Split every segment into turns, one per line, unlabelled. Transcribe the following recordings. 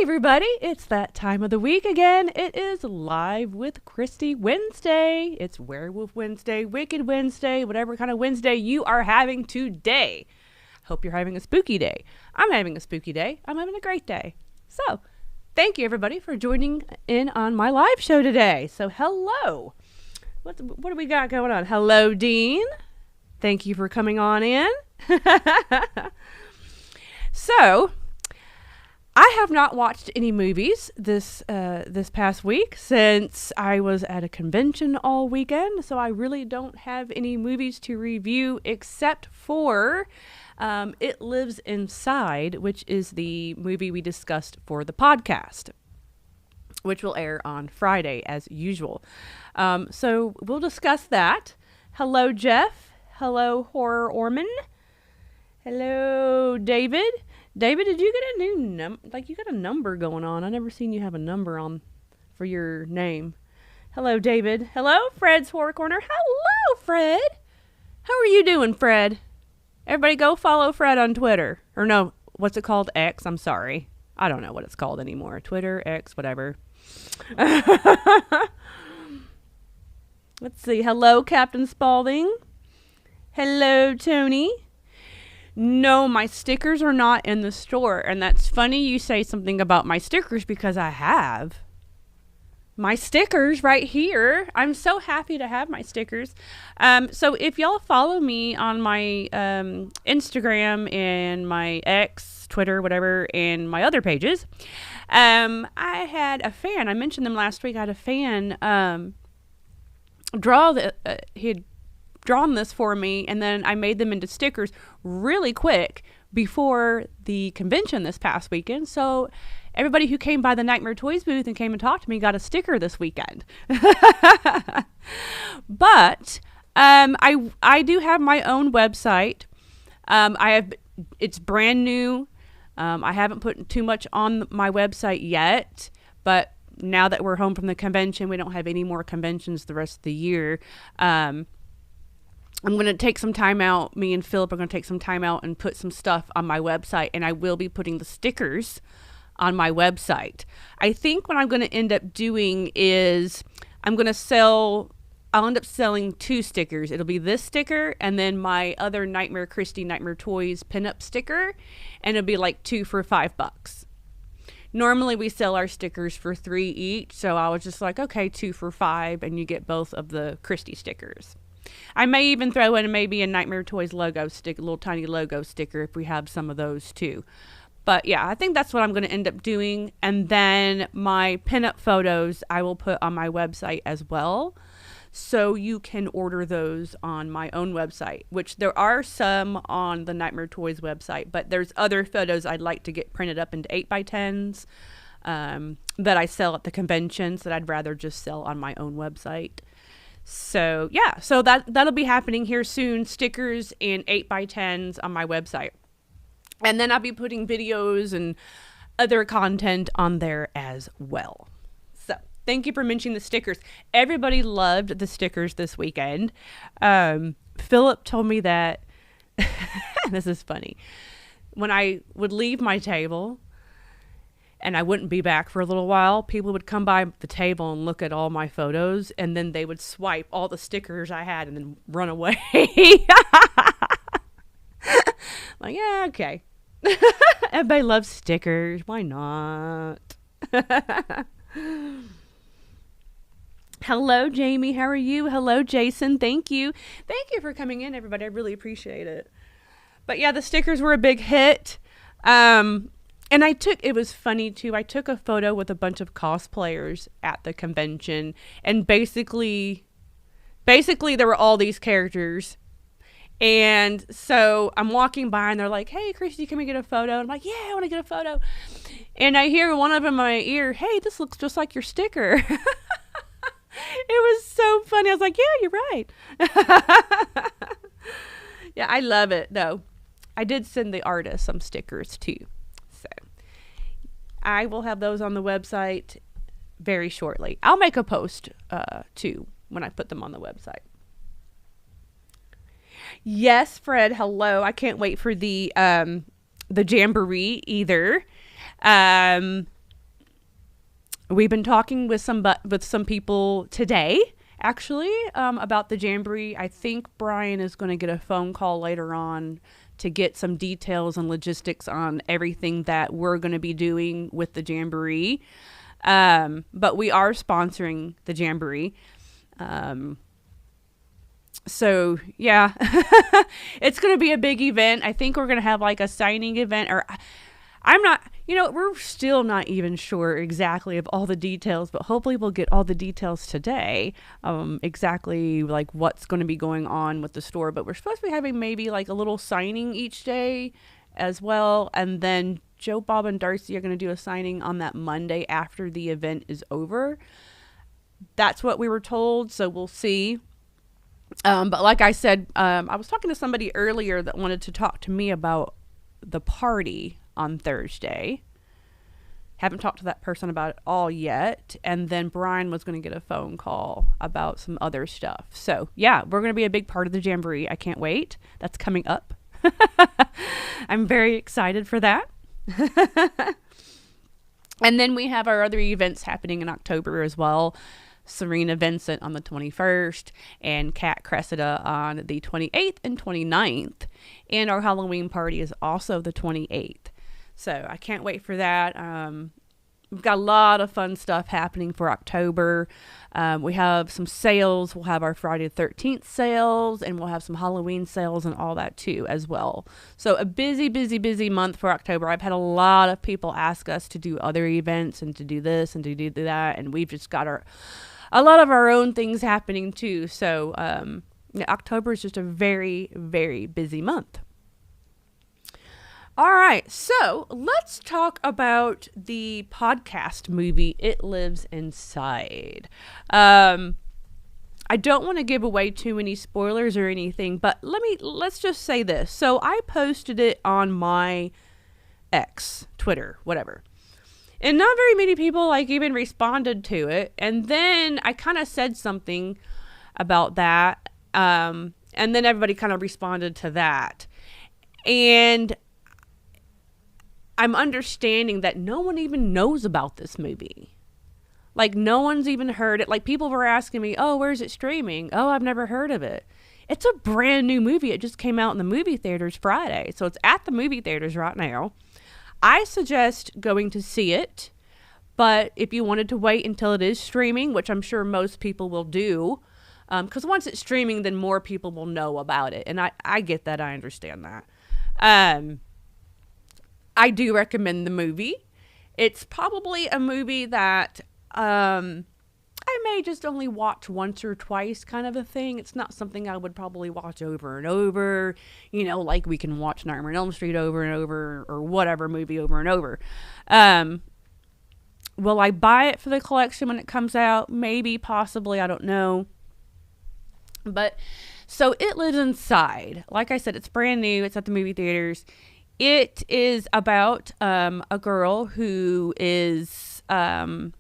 everybody, it's that time of the week again. It is Live with Kristy Wednesday. It's Werewolf Wednesday, Wicked Wednesday, whatever kind of Wednesday you are having today. Hope you're having a spooky day. I'm having a spooky day. I'm having a great day. So, thank you everybody for joining in on my live show today. So, hello. What do we got going on? Hello, Dean. Thank you for coming on in. So, I have not watched any movies this past week since I was at a convention all weekend. So I really don't have any movies to review except for It Lives Inside, which is the movie we discussed for the podcast, which will air on Friday as usual. So we'll discuss that. Hello, Jeff. Hello, Horror Orman. Hello, David. David, did you get a new you got a number going on? I never seen you have a number on for your name. Hello, David. Hello, Fred's Horror Corner. Hello, Fred. How are you doing, Fred? Everybody go follow Fred on Twitter. Or no, what's it called? X. I'm sorry. I don't know what it's called anymore. Twitter, X, whatever. Let's see. Hello, Captain Spaulding. Hello, Tony. No, my stickers are not in the store. And that's funny you say something about my stickers because I have my stickers right here. I'm so happy to have my stickers. So if y'all follow me on my Instagram and my X, Twitter, whatever, and my other pages, I had a fan. I mentioned them last week. I had a fan he had drawn this for me, and then I made them into stickers really quick before the convention this past weekend. So everybody who came by the Nightmare Toys booth and came and talked to me got a sticker this weekend. But I do have my own website. It's brand new. I haven't put too much on my website yet, but now that we're home from the convention, we don't have any more conventions the rest of the year. I'm going to take some time out. Me and Philip are going to take some time out and put some stuff on my website, and I will be putting the stickers on my website. I think what I'm going to end up doing is I'll end up selling 2 stickers. It'll be this sticker and then my other Nightmare Kristy Nightmare Toys pinup sticker, and it'll be like 2 for $5. Normally we sell our stickers for $3 each, so I was just like, okay, 2 for $5, and you get both of the Kristy stickers. I may even throw in maybe a Nightmare Toys logo sticker, a little tiny logo sticker if we have some of those too. But yeah, I think that's what I'm going to end up doing. And then my pinup photos I will put on my website as well. So you can order those on my own website, which there are some on the Nightmare Toys website, but there's other photos I'd like to get printed up into 8x10s that I sell at the conventions that I'd rather just sell on my own website. So yeah, so that'll be happening here soon. Stickers and 8x10s on my website. And then I'll be putting videos and other content on there as well. So thank you for mentioning the stickers. Everybody loved the stickers this weekend. Philip told me that, this is funny, when I would leave my table and I wouldn't be back for a little while, people would come by the table and look at all my photos, and then they would swipe all the stickers I had and then run away. Like, yeah, okay. Everybody loves stickers. Why not? Hello, Jamie. How are you? Hello, Jason. Thank you. Thank you for coming in, everybody. I really appreciate it. But yeah, the stickers were a big hit. And it was funny too, I took a photo with a bunch of cosplayers at the convention, and basically there were all these characters. And so I'm walking by and they're like, hey, Kristy, can we get a photo? And I'm like, yeah, I want to get a photo. And I hear one of them in my ear, hey, this looks just like your sticker. It was so funny. I was like, yeah, you're right. Yeah, I love it though. I did send the artist some stickers too. So I will have those on the website very shortly. I'll make a post too when I put them on the website. Yes, Fred. Hello. I can't wait for the jamboree either. we've been talking with some people today, actually, about the Jamboree. I think Brian is going to get a phone call later on to get some details and logistics on everything that we're going to be doing with the Jamboree. But we are sponsoring the Jamboree. So yeah, it's going to be a big event. I think we're going to have like a signing event, or I'm not, we're still not even sure exactly of all the details, but hopefully we'll get all the details today. Exactly like what's going to be going on with the store, but we're supposed to be having maybe like a little signing each day as well. And then Joe, Bob, and Darcy are going to do a signing on that Monday after the event is over. That's what we were told. So we'll see. But like I said, I was talking to somebody earlier that wanted to talk to me about the party on Thursday. Haven't talked to that person about it all yet. And then Brian was going to get a phone call about some other stuff. So yeah, we're going to be a big part of the Jamboree. I can't wait. That's coming up. I'm very excited for that. And then we have our other events happening in October as well. Serena Vincent on the 21st and Kat Cressida on the 28th and 29th. And our Halloween party is also the 28th. So I can't wait for that. We've got a lot of fun stuff happening for October. We have some sales. We'll have our Friday the 13th sales, and we'll have some Halloween sales and all that too as well. So a busy month for October. I've had a lot of people ask us to do other events and to do this and to do that, and we've just got a lot of our own things happening too. So October is just a very, very busy month. All right, so let's talk about the podcast movie, It Lives Inside. I don't want to give away too many spoilers or anything, but let's just say this. So I posted it on my X, Twitter, whatever. And not very many people even responded to it. And then I kind of said something about that. And then everybody kind of responded to that. And I'm understanding that no one even knows about this movie. No one's even heard it. People were asking me, oh, where's it streaming? Oh, I've never heard of it. It's a brand new movie. It just came out in the movie theaters Friday. So it's at the movie theaters right now. I suggest going to see it. But if you wanted to wait until it is streaming, which I'm sure most people will do, because once it's streaming, then more people will know about it. And I get that. I understand that. I do recommend the movie. It's probably a movie that I may just only watch once or twice kind of a thing. It's not something I would probably watch over and over, like we can watch Nightmare on Elm Street over and over or whatever movie over and over. Will I buy it for the collection when it comes out? Maybe, possibly, I don't know. But so It Lives Inside. Like I said, it's brand new. It's at the movie theaters. It is about a girl who is of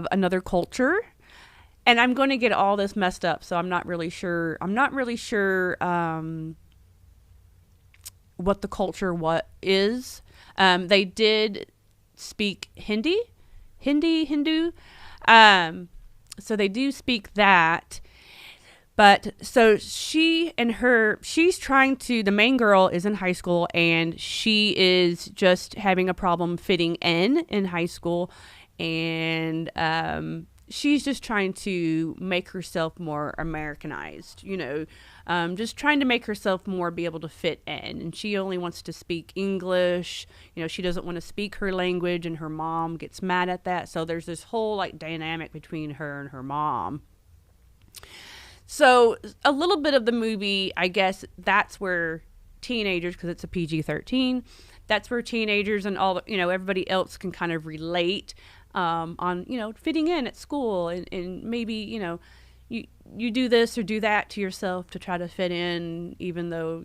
another culture. And I'm going to get all this messed up, so I'm not really sure. What the culture is. They did speak Hindu. So they do speak that. But so she's trying to, the main girl is in high school and she is just having a problem fitting in high school. And she's just trying to make herself more Americanized, just trying to make herself more be able to fit in. And she only wants to speak English. She doesn't want to speak her language and her mom gets mad at that. So there's this whole dynamic between her and her mom. So a little bit of the movie, I guess that's where teenagers, because it's a PG-13, that's where teenagers and all, everybody else can kind of relate on, fitting in at school and maybe, you do this or do that to yourself to try to fit in, even though,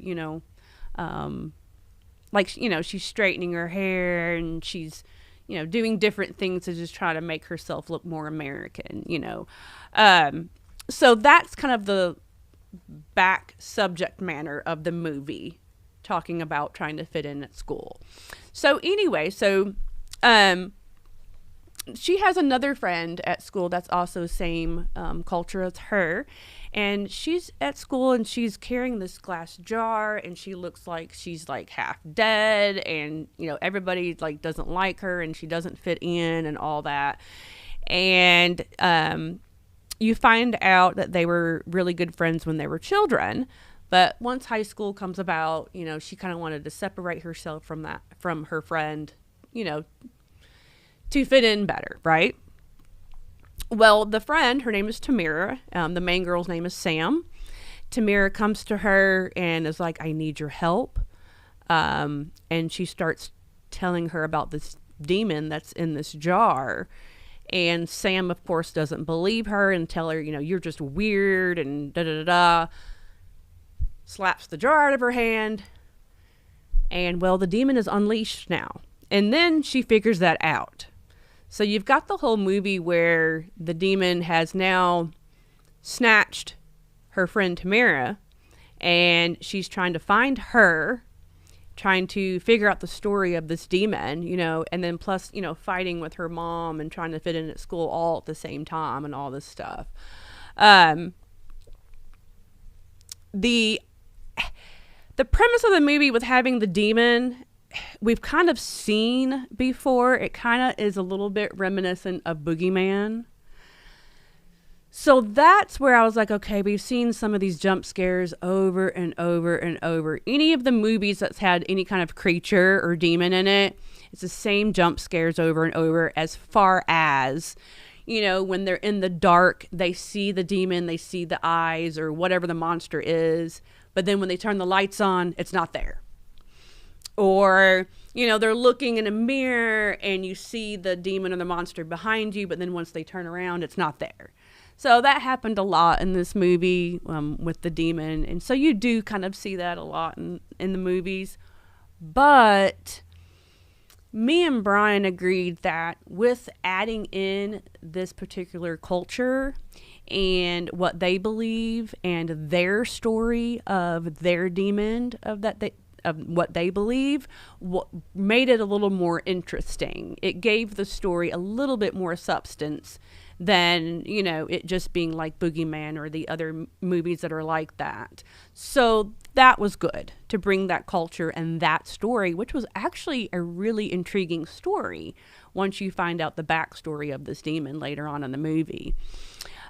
she's straightening her hair and she's, doing different things to just try to make herself look more American, So that's kind of the back subject matter of the movie, talking about trying to fit in at school. So anyway, she has another friend at school that's also same culture as her, and she's at school and she's carrying this glass jar, and she looks like she's like half dead, and everybody like doesn't like her, and she doesn't fit in and all that. And you find out that they were really good friends when they were children, but once high school comes about, she kind of wanted to separate herself from her friend, to fit in better, right? Well, the friend, her name is Tamira. The main girl's name is Sam. Tamira comes to her and is like, I need your help. And she starts telling her about this demon that's in this jar. And Sam, of course, doesn't believe her and tell her, you're just weird and da-da-da-da. Slaps the jar out of her hand. And, well, the demon is unleashed now. And then she figures that out. So you've got the whole movie where the demon has now snatched her friend Tamara, and she's trying to find her, trying to figure out the story of this demon, and then plus, fighting with her mom and trying to fit in at school all at the same time and all this stuff. The premise of the movie with having the demon, we've kind of seen before. It kind of is a little bit reminiscent of Boogeyman. So that's where I was like, okay, we've seen some of these jump scares over and over and over. Any of the movies that's had any kind of creature or demon in it, it's the same jump scares over and over, as far as, when they're in the dark, they see the demon, they see the eyes or whatever the monster is. But then when they turn the lights on, it's not there. Or, they're looking in a mirror and you see the demon or the monster behind you, but then once they turn around, it's not there. So that happened a lot in this movie with the demon. And so you do kind of see that a lot in the movies. But me and Brian agreed that with adding in this particular culture and what they believe and their story of their demon, of what they believe, what made it a little more interesting. It gave the story a little bit more substance than, it just being like Boogeyman or the other movies that are like that. So that was good to bring that culture and that story, which was actually a really intriguing story once you find out the backstory of this demon later on in the movie.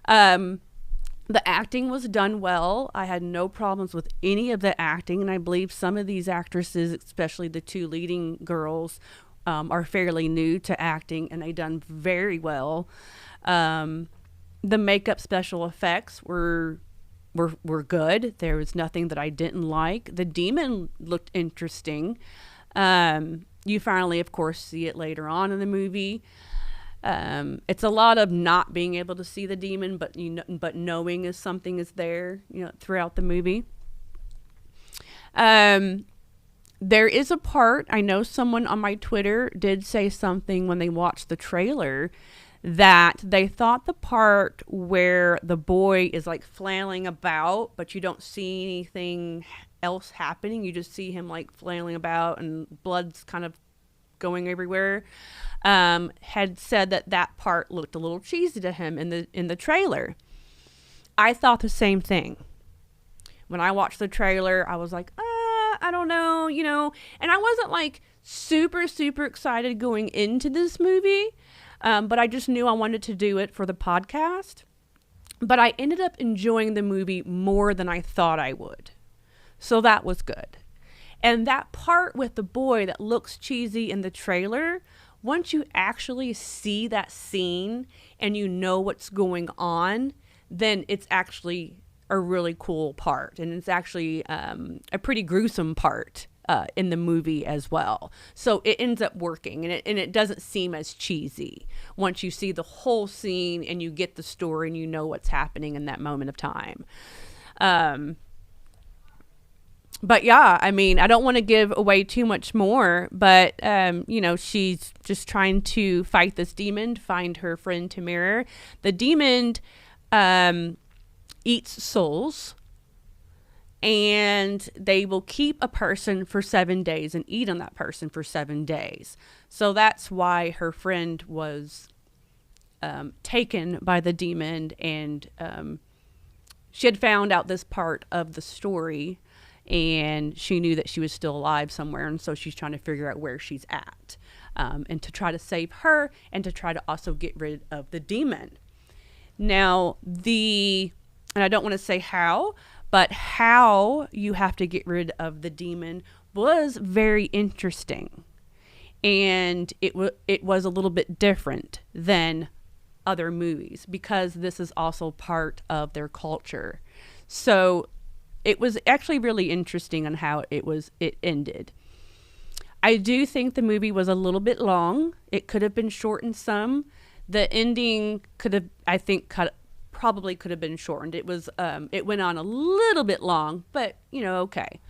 The acting was done well. I had no problems with any of the acting, and I believe some of these actresses, especially the two leading girls, are fairly new to acting, and they done very well. The makeup special effects were good. There was nothing that I didn't like. The demon looked interesting. You finally, of course, see it later on in the movie. It's a lot of not being able to see the demon, but knowing if something is there, throughout the movie. There is a part, I know someone on my Twitter did say something when they watched the trailer, that they thought the part where the boy is like flailing about, but you don't see anything else happening. You just see him like flailing about and blood's kind of going everywhere. Had said that part looked a little cheesy to him in the trailer. I thought the same thing. When I watched the trailer, I was like, I don't know, and I wasn't like super, super excited going into this movie. But I just knew I wanted to do it for the podcast. But I ended up enjoying the movie more than I thought I would. So that was good. And that part with the boy that looks cheesy in the trailer, once you actually see that scene and you know what's going on, then it's actually a really cool part. And it's actually a pretty gruesome part in the movie as well. So it ends up working, and it doesn't seem as cheesy once you see the whole scene and you get the story and you know what's happening in that moment of time. But yeah, I mean, I don't want to give away too much more, but, she's just trying to fight this demon, find her friend Tamira. The demon eats souls, and they will keep a person for 7 days and eat on that person for 7 days. So that's why her friend was taken by the demon, and she had found out this part of the story, and she knew that she was still alive somewhere, and so she's trying to figure out where she's at, and to try to save her, and to try to also get rid of the demon. Now, and I don't want to say how, but how you have to get rid of the demon was very interesting. And it was a little bit different than other movies, because this is also part of their culture. So it was actually really interesting on how it ended. I do think the movie was a little bit long. It could have been shortened some. The ending could have, I think, probably could have been shortened. It went on a little bit long, but okay.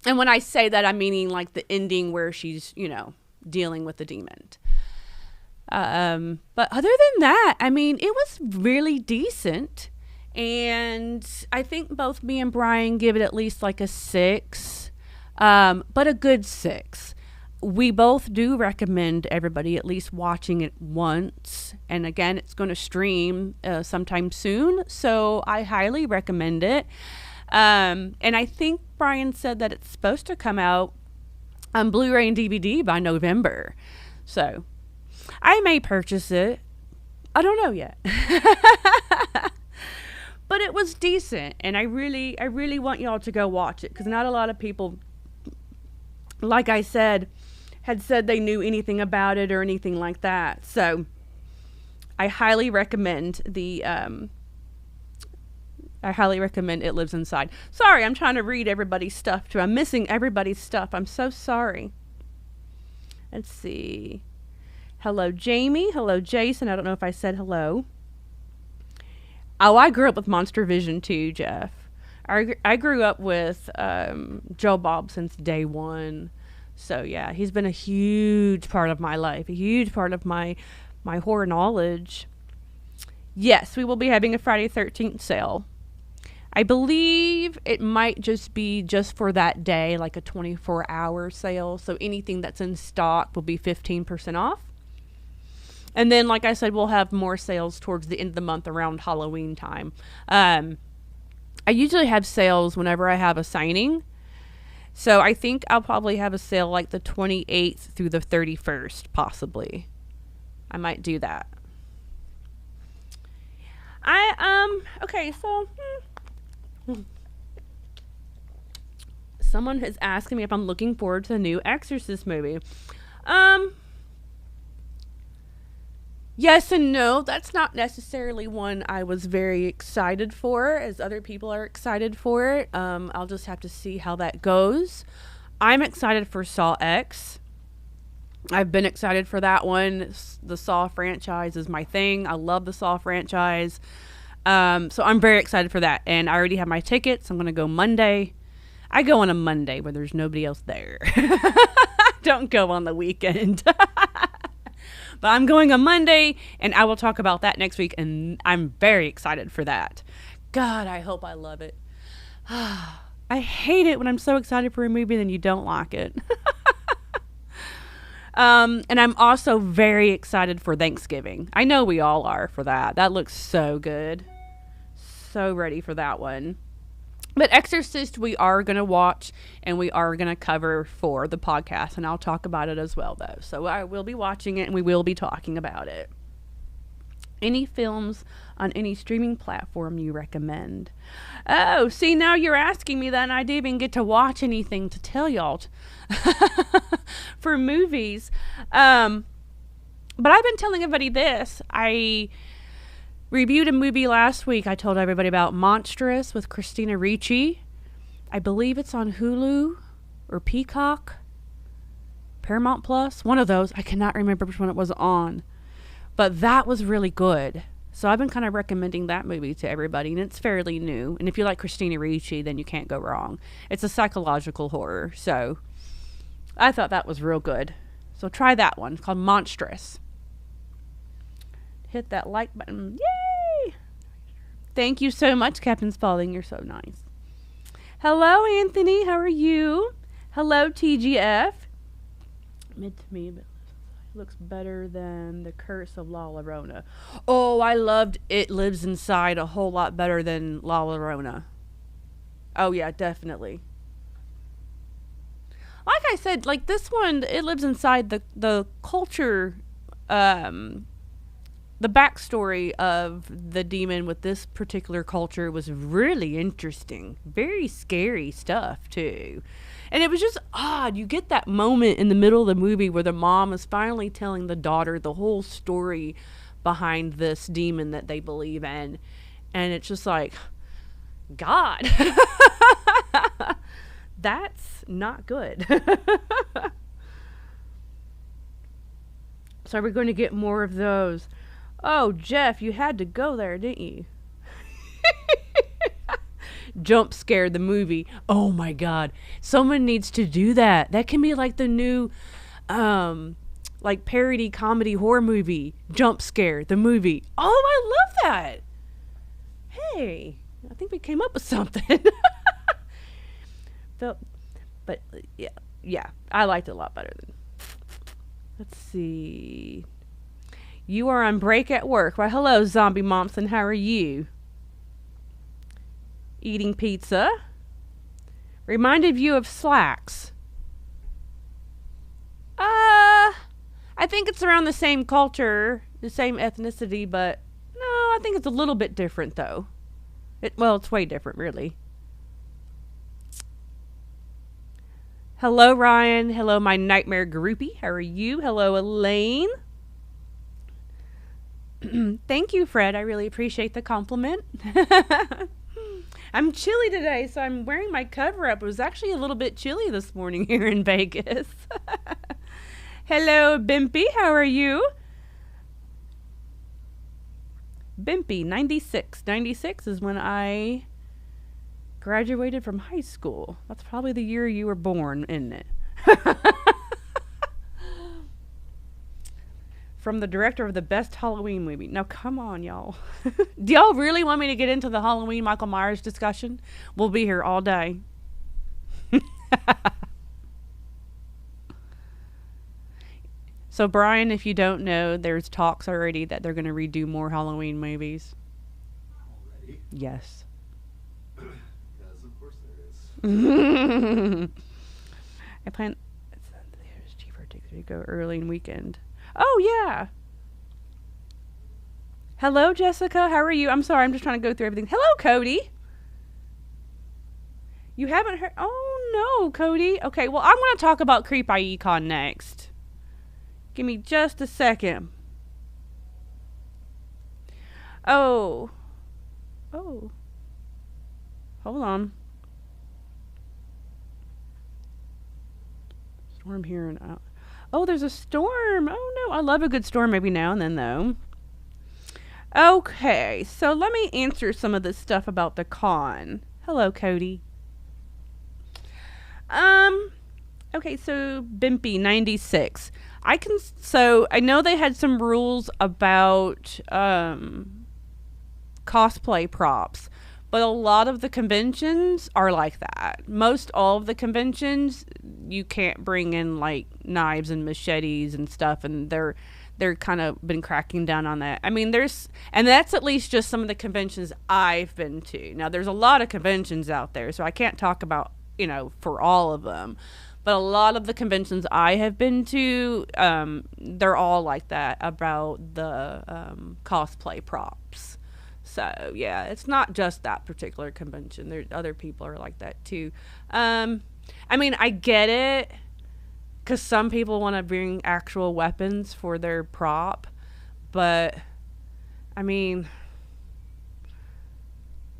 And when I say that, I'm meaning like the ending where she's, dealing with the demon. But other than that, I mean, it was really decent. And I think both me and Brian give it at least like a 6, but a good 6. We both do recommend everybody at least watching it once. And again, it's going to stream sometime soon, so I highly recommend it. And I think Brian said that it's supposed to come out on Blu-ray and DVD by November. So I may purchase it. I don't know yet. But it was decent, and I really want y'all to go watch it, because not a lot of people, like I said, had said they knew anything about it or anything like that. So I highly recommend It Lives Inside. Sorry, I'm trying to read everybody's stuff too. I'm missing everybody's stuff. I'm so sorry. Let's see. Hello, Jamie. Hello, Jason. I don't know if I said hello. Oh, I grew up with Monster Vision too, Jeff. I grew up with Joe Bob since day one. So yeah, he's been a huge part of my life, a huge part of my horror knowledge. Yes, we will be having a Friday 13th sale. I believe it might just be just for that day, like a 24-hour sale. So anything that's in stock will be 15% off. And then, like I said, we'll have more sales towards the end of the month around Halloween time. I usually have sales whenever I have a signing. So I think I'll probably have a sale like the 28th through the 31st, possibly. I might do that. Okay, so... Someone is asking me if I'm looking forward to the new Exorcist movie. Yes and no. That's not necessarily one I was very excited for, as other people are excited for it. I'll just have to see how that goes. I'm excited for Saw X. I've been excited for that one. The Saw franchise is my thing. I love the Saw franchise. So I'm very excited for that. And I already have my tickets. I'm going to go Monday. I go on a Monday where there's nobody else there. Don't go on the weekend. But I'm going on Monday, and I will talk about that next week, and I'm very excited for that. God, I hope I love it. I hate it when I'm so excited for a movie and then you don't like it. And I'm also very excited for Thanksgiving. I know we all are for that. That looks so good. So ready for that one. But Exorcist we are going to watch, and we are going to cover for the podcast, and I'll talk about it as well, though. So I will be watching it, and we will be talking about it. Any films on any streaming platform you recommend? Oh, see, now you're asking me that, and I didn't even get to watch anything to tell y'all for movies. But I've been telling everybody this. I reviewed a movie last week. I told everybody about Monstrous with Christina Ricci. I believe it's on Hulu or Peacock, Paramount Plus, one of those. I cannot remember which one it was on, but that was really good. So I've been kind of recommending that movie to everybody, and it's fairly new. And if you like Christina Ricci, then you can't go wrong. It's a psychological horror, so I thought that was real good. So try that one. It's called Monstrous. Hit that like button. Yay! Thank you so much, Captain Spaulding. You're so nice. Hello, Anthony. How are you? Hello, TGF. Mid to me, but looks better than The Curse of La Llorona. Oh, I loved It Lives Inside a whole lot better than La Llorona. Oh yeah, definitely. Like I said, like this one, It Lives Inside the culture, um, the backstory of the demon with this particular culture was really interesting. Very scary stuff too. And it was just odd. You get that moment in the middle of the movie where the mom is finally telling the daughter the whole story behind this demon that they believe in. And it's just like, God, that's not good. So we're going to get more of those. Oh, Jeff, you had to go there, didn't you? Jump Scare the movie. Oh my God. Someone needs to do that. That can be like the new like parody comedy horror movie. Jump Scare the movie. Oh, I love that. Hey, I think we came up with something. But yeah, I liked it a lot better than. Let's see. You are on break at work. Why, hello, Zombie Momsen. How are you? Eating pizza. Reminded you of Slacks. I think it's around the same culture, the same ethnicity, but no, I think it's a little bit different though. It's way different, really. Hello, Ryan. Hello, my nightmare groupie. How are you? Hello, Elaine. Thank you, Fred. I really appreciate the compliment. I'm chilly today, so I'm wearing my cover up. It was actually a little bit chilly this morning here in Vegas. Hello, Bimpy. How are you? Bimpy, 96. 96 is when I graduated from high school. That's probably the year you were born, isn't it? From the director of the best Halloween movie. Now, come on, y'all. Do y'all really want me to get into the Halloween Michael Myers discussion? We'll be here all day. So, Brian, if you don't know, there's talks already that they're going to redo more Halloween movies.
Already?
Yes.
Because, of course, there is.
I plan. It's cheaper to go early in weekend. Oh, yeah. Hello, Jessica. How are you? I'm sorry. I'm just trying to go through everything. Hello, Cody. You haven't heard? Oh, no, Cody. Okay, well, I'm going to talk about Creep Icon next. Give me just a second. Oh. Hold on. Storm here and out. Oh, there's a storm. Oh, no. I love a good storm every now and then, though. Okay, so let me answer some of this stuff about the con. Hello, Cody. Okay, so Bimpy 96. I know they had some rules about cosplay props, but a lot of the conventions are like that. Most all of the conventions, you can't bring in like knives and machetes and stuff, and they're kind of been cracking down on that. I mean, and that's at least just some of the conventions I've been to. Now, there's a lot of conventions out there, so I can't talk about, for all of them. But a lot of the conventions I have been to, they're all like that about the cosplay props. So, yeah, it's not just that particular convention. There other people are like that, too. I mean, I get it, because some people want to bring actual weapons for their prop. But, I mean,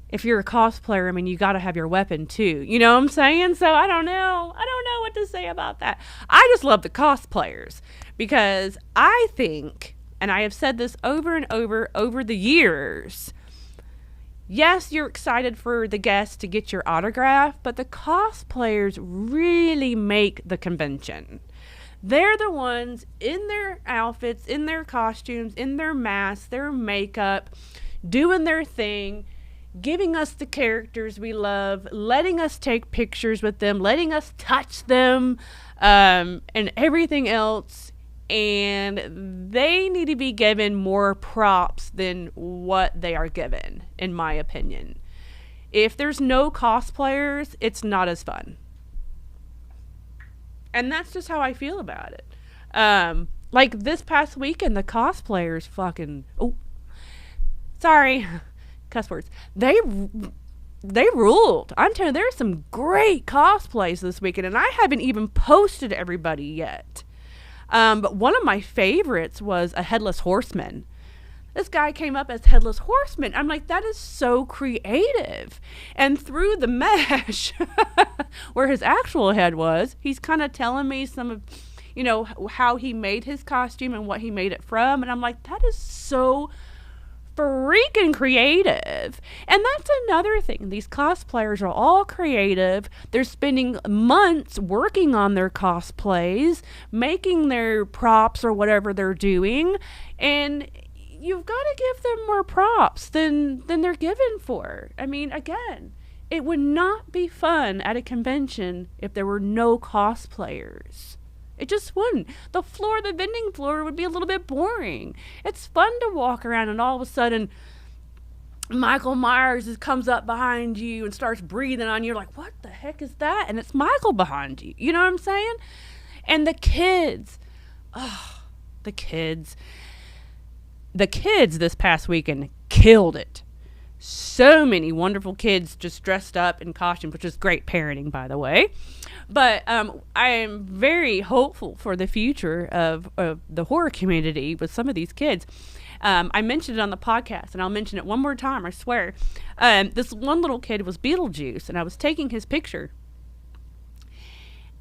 if you're a cosplayer, I mean, you got to have your weapon, too. You know what I'm saying? So, I don't know what to say about that. I just love the cosplayers, because I think, and I have said this over and over the years, yes, you're excited for the guests to get your autograph, but the cosplayers really make the convention. They're the ones in their outfits, in their costumes, in their masks, their makeup, doing their thing, giving us the characters we love, letting us take pictures with them, letting us touch them, and everything else. And they need to be given more props than what they are given, in my opinion. If there's no cosplayers, it's not as fun. And that's just how I feel about it. Like this past weekend, the cosplayers fucking... Oh, sorry. Cuss words. They ruled. I'm telling you, there's some great cosplays this weekend, and I haven't even posted everybody yet. But one of my favorites was a Headless Horseman. This guy came up as Headless Horseman. I'm like, that is so creative. And through the mesh, where his actual head was, he's kind of telling me some of, how he made his costume and what he made it from. And I'm like, that is so freaking creative. And that's another thing. These cosplayers are all creative. They're spending months working on their cosplays, making their props or whatever they're doing. And you've got to give them more props than they're given for. I mean, again, it would not be fun at a convention if there were no cosplayers. It just wouldn't. The vending floor would be a little bit boring. It's fun to walk around and all of a sudden Michael Myers comes up behind you and starts breathing on you. You're like, what the heck is that? And it's Michael behind you. You know what I'm saying? And the kids. Oh, the kids. The kids this past weekend killed it. So many wonderful kids just dressed up in costumes, which is great parenting, by the way. But I am very hopeful for the future of the horror community with some of these kids. I mentioned it on the podcast, and I'll mention it one more time, I swear. This one little kid was Beetlejuice, and I was taking his picture.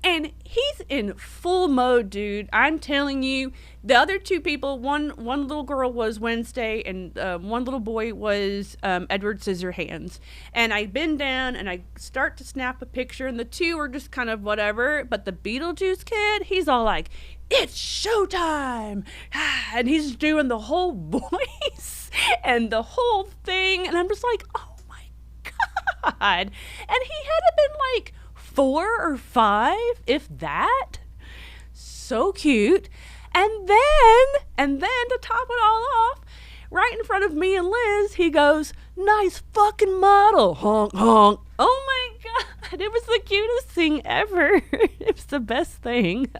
And he's in full mode, dude. I'm telling you, the other two people, one little girl was Wednesday, and one little boy was Edward Scissorhands. And I bend down, and I start to snap a picture, and the two are just kind of whatever. But the Beetlejuice kid, he's all like, it's showtime! And he's doing the whole voice and the whole thing. And I'm just like, oh my God. And he had been like 4 or 5, if that. So cute. And then to top it all off, right in front of me and Liz, he goes, nice fucking model, honk honk. Oh my God, it was the cutest thing ever. It was the best thing.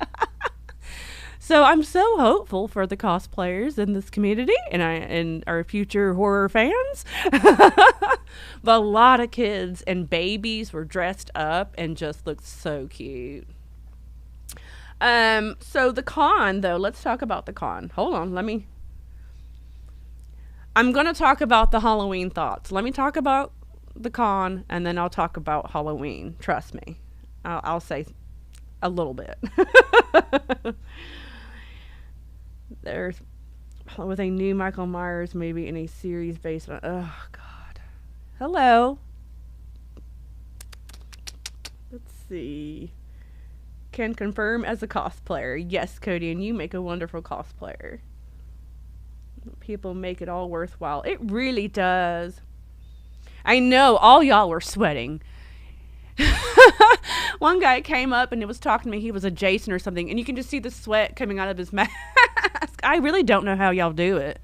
So I'm so hopeful for the cosplayers in this community and our future horror fans. But a lot of kids and babies were dressed up and just looked so cute. So the con, though, let's talk about the con. Hold on, I'm going to talk about the Halloween thoughts. Let me talk about the con, and then I'll talk about Halloween. Trust me. I'll say a little bit. There's with a new Michael Myers movie in a series based on... Oh, God. Hello. Let's see. Can confirm as a cosplayer. Yes, Cody, and you make a wonderful cosplayer. People make it all worthwhile. It really does. I know, all y'all were sweating. One guy came up and was talking to me. He was a Jason or something, and you can just see the sweat coming out of his mask. I really don't know how y'all do it.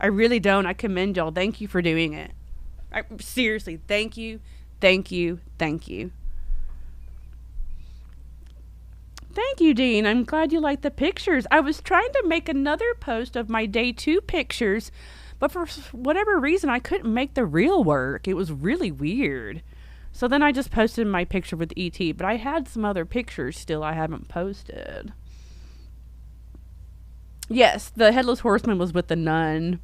I really don't. I commend y'all. Thank you for doing it. Seriously, thank you, thank you, thank you. Thank you, Dean. I'm glad you liked the pictures. I was trying to make another post of my day 2 pictures, but for whatever reason, I couldn't make the reel work. It was really weird. So then I just posted my picture with E.T., but I had some other pictures still I haven't posted. Yes, the Headless Horseman was with the nun.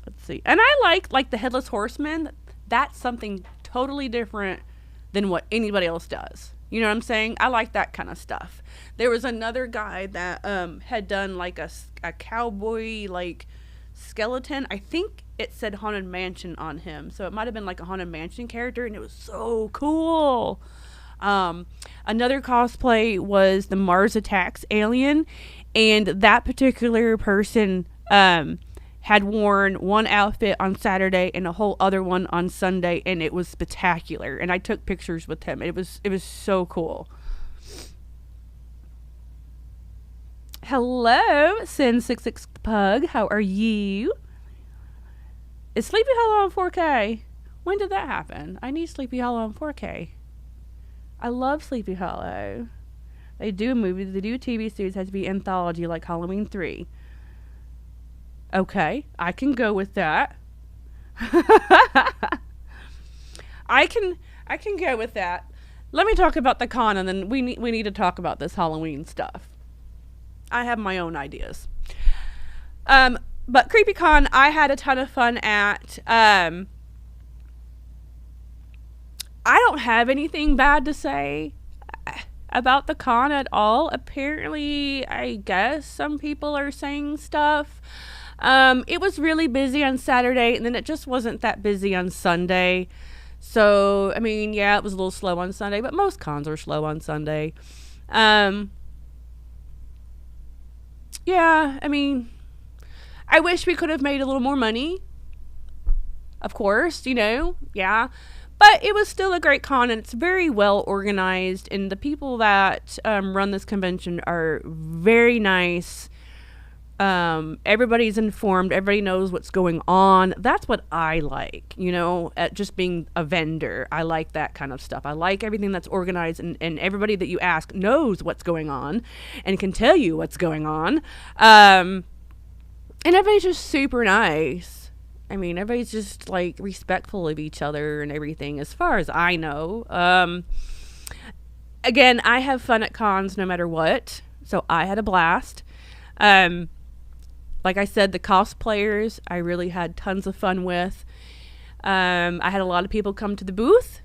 Let's see. And I like the Headless Horseman. That's something totally different than what anybody else does. You know what I'm saying? I like that kind of stuff. There was another guy that had done like a cowboy like skeleton. I think it said Haunted Mansion on him, so it might have been like a Haunted Mansion character, and it was so cool. Another cosplay was the Mars Attacks alien, and that particular person had worn one outfit on Saturday and a whole other one on Sunday, and it was spectacular. And I took pictures with him. It was so cool. Hello, Sin66 Pug. How are you? Is Sleepy Hollow on 4K? When did that happen? I need Sleepy Hollow on 4K. I love Sleepy Hollow. They do a movie, they do a TV series, it has to be anthology like Halloween 3. Okay, I can go with that. I can go with that. Let me talk about the con, and then we need to talk about this Halloween stuff. I have my own ideas. But CreepyCon, I had a ton of fun at. I don't have anything bad to say about the con at all. Apparently, I guess some people are saying stuff. It was really busy on Saturday, and then it just wasn't that busy on Sunday. So, I mean, yeah, it was a little slow on Sunday, but most cons are slow on Sunday. Yeah, I mean, I wish we could have made a little more money. Of course, yeah. But it was still a great con, and it's very well organized, and the people that run this convention are very nice. Everybody's informed. Everybody knows what's going on. That's what I like, at just being a vendor. I like that kind of stuff. I like everything that's organized, and everybody that you ask knows what's going on and can tell you what's going on. And everybody's just super nice. I mean, everybody's just like respectful of each other and everything, as far as I know. Again, I have fun at cons no matter what. So I had a blast. Like I said, the cosplayers, I really had tons of fun with. I had a lot of people come to the booth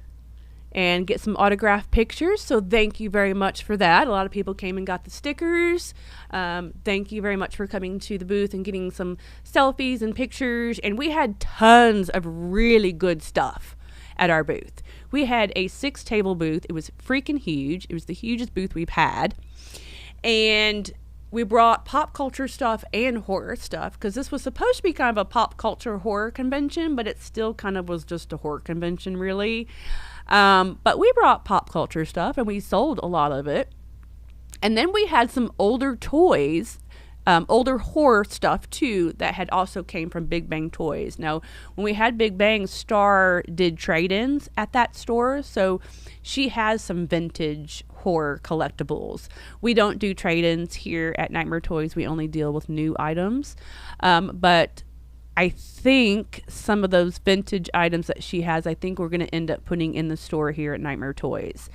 and get some autographed pictures. So thank you very much for that. A lot of people came and got the stickers. Thank you very much for coming to the booth and getting some selfies and pictures. And we had tons of really good stuff at our booth. We had a 6-table booth. It was freaking huge. It was the hugest booth we've had. And we brought pop culture stuff and horror stuff, because this was supposed to be kind of a pop culture horror convention, but it still kind of was just a horror convention, really. But we brought pop culture stuff, and we sold a lot of it. And then we had some older toys, older horror stuff, too, that had also came from Big Bang Toys. Now, when we had Big Bang, Star did trade-ins at that store, so she has some vintage horror collectibles. We don't do trade-ins here at Nightmare Toys. We only deal with new items. But I think some of those vintage items that she has, I think we're going to end up putting in the store here at Nightmare Toys.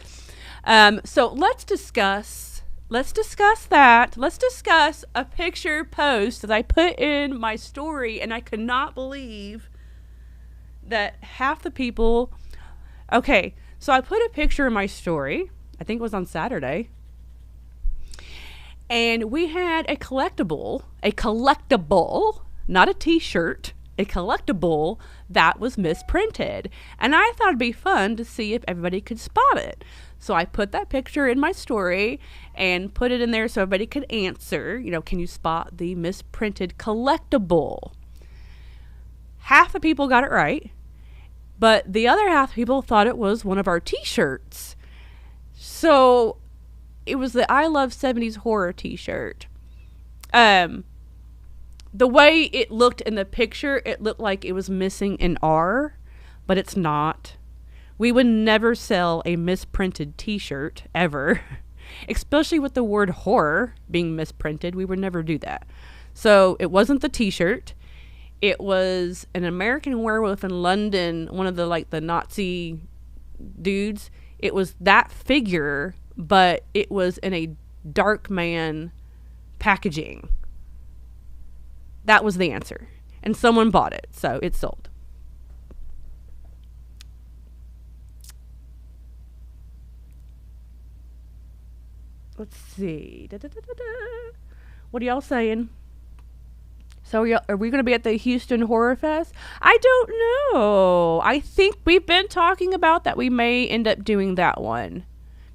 So let's discuss that. Let's discuss a picture post that I put in my story, and I could not believe that half the people... Okay, so I put a picture in my story. I think it was on Saturday. And we had a collectible, not a t-shirt, a collectible that was misprinted. And I thought it'd be fun to see if everybody could spot it. So I put that picture in my story and put it in there so everybody could answer, can you spot the misprinted collectible? Half the people got it right, but the other half of people thought it was one of our t-shirts. So it was the I Love 70s Horror t-shirt. The way it looked in the picture, it looked like it was missing an R, but it's not. We would never sell a misprinted t-shirt, ever. Especially with the word horror being misprinted, we would never do that. So it wasn't the t-shirt. It was an American Werewolf in London, one of the Nazi dudes. It was that figure, but it was in a dark man packaging. That was the answer. And someone bought it, so it sold. Let's see. What are y'all saying? So are we going to be at the Houston Horror Fest? I don't know. I think we've been talking about that we may end up doing that one,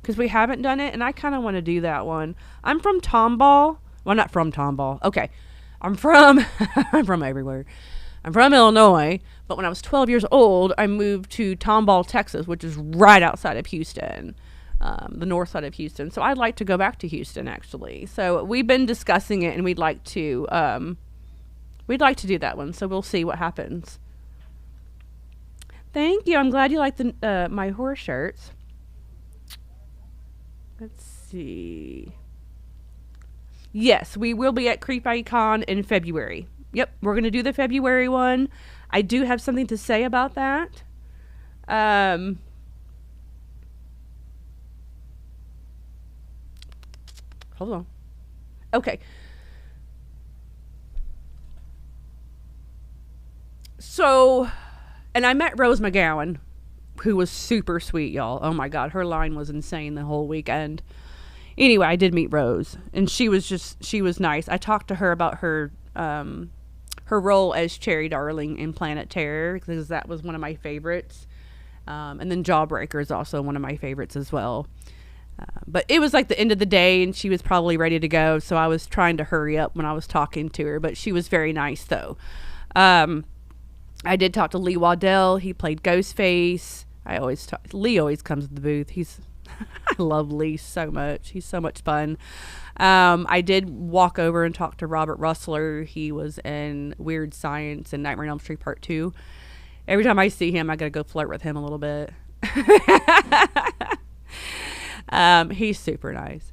because we haven't done it, and I kind of want to do that one. I'm from Tomball. Well, not from Tomball. Okay. I'm from everywhere. I'm from Illinois, but when I was 12 years old, I moved to Tomball, Texas, which is right outside of Houston. the north side of Houston. So I'd like to go back to Houston, actually. So we've been discussing it, and we'd like to do that one. So we'll see what happens. Thank you. I'm glad you like the my horror shirts. Let's see. Yes, we will be at Creepy Con in February. Yep, we're going to do the February one. I do have something to say about that. Hold on. Okay. So, and I met Rose McGowan, who was super sweet, y'all. Oh my God, her line was insane the whole weekend. Anyway, I did meet Rose, and she was nice. I talked to her about her role as Cherry Darling in Planet Terror, because that was one of my favorites. And then Jawbreaker is also one of my favorites as well. But it was like the end of the day, and she was probably ready to go, so I was trying to hurry up when I was talking to her, but she was very nice, though. I did talk to Lee Waddell. He played Ghostface. Lee always comes to the booth. I love Lee so much. He's so much fun. I did walk over and talk to Robert Russler. He was in Weird Science and Nightmare on Elm Street Part 2. Every time I see him, I gotta go flirt with him a little bit. He's super nice.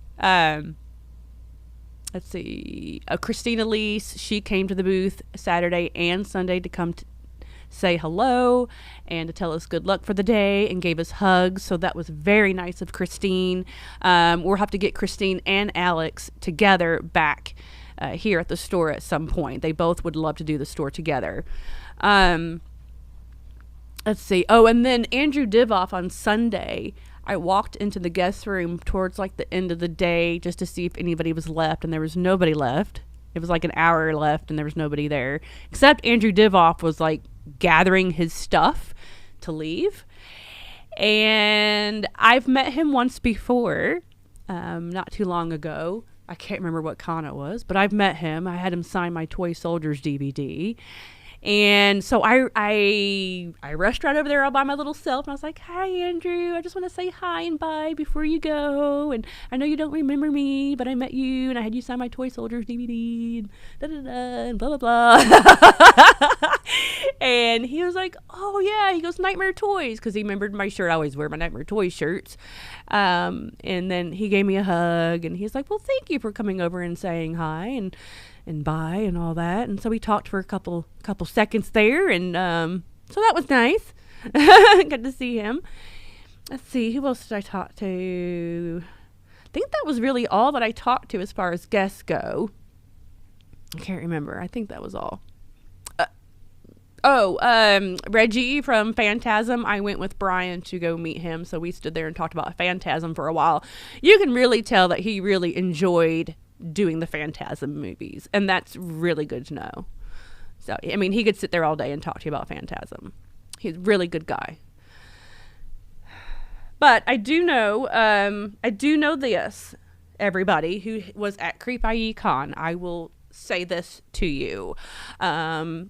Let's see. Christina Lease, she came to the booth Saturday and Sunday to come say hello and to tell us good luck for the day and gave us hugs. So that was very nice of Christine. We'll have to get Christine and Alex together back here at the store at some point. They both would love to do the store together. Let's see. Oh, and then Andrew Divoff on Sunday. I walked into the guest room towards like the end of the day just to see if anybody was left, and there was nobody left. It was like an hour left and there was nobody there, except Andrew Divoff was like gathering his stuff to leave. And I've met him once before, not too long ago. I can't remember what con it was, but I've met him. I had him sign my Toy Soldiers DVD. And so I rushed right over there all by my little self, and I was like, "Hi, Andrew. I just want to say hi and bye before you go. And I know you don't remember me, but I met you, and I had you sign my Toy Soldiers DVD, and da-da-da, and blah, blah, blah." And he was like, "Oh, yeah." He goes, "Nightmare Toys," because he remembered my shirt. I always wear my Nightmare Toys shirts. And then he gave me a hug, and he's like, "Well, thank you for coming over and saying hi and bye and all that." And so we talked for a couple seconds there, and so that was nice. Got to see him. Let's see, who else did I talk to? I think that was really all that I talked to as far as guests go. I can't remember. I think that was all. Reggie from Phantasm. I went with Brian to go meet him, so we stood there and talked about Phantasm for a while. You can really tell that he really enjoyed doing the Phantasm movies, and that's really good to know. So, I mean, he could sit there all day and talk to you about Phantasm. He's a really good guy. But I do know this, everybody who was at Creepy Con. I will say this to you. One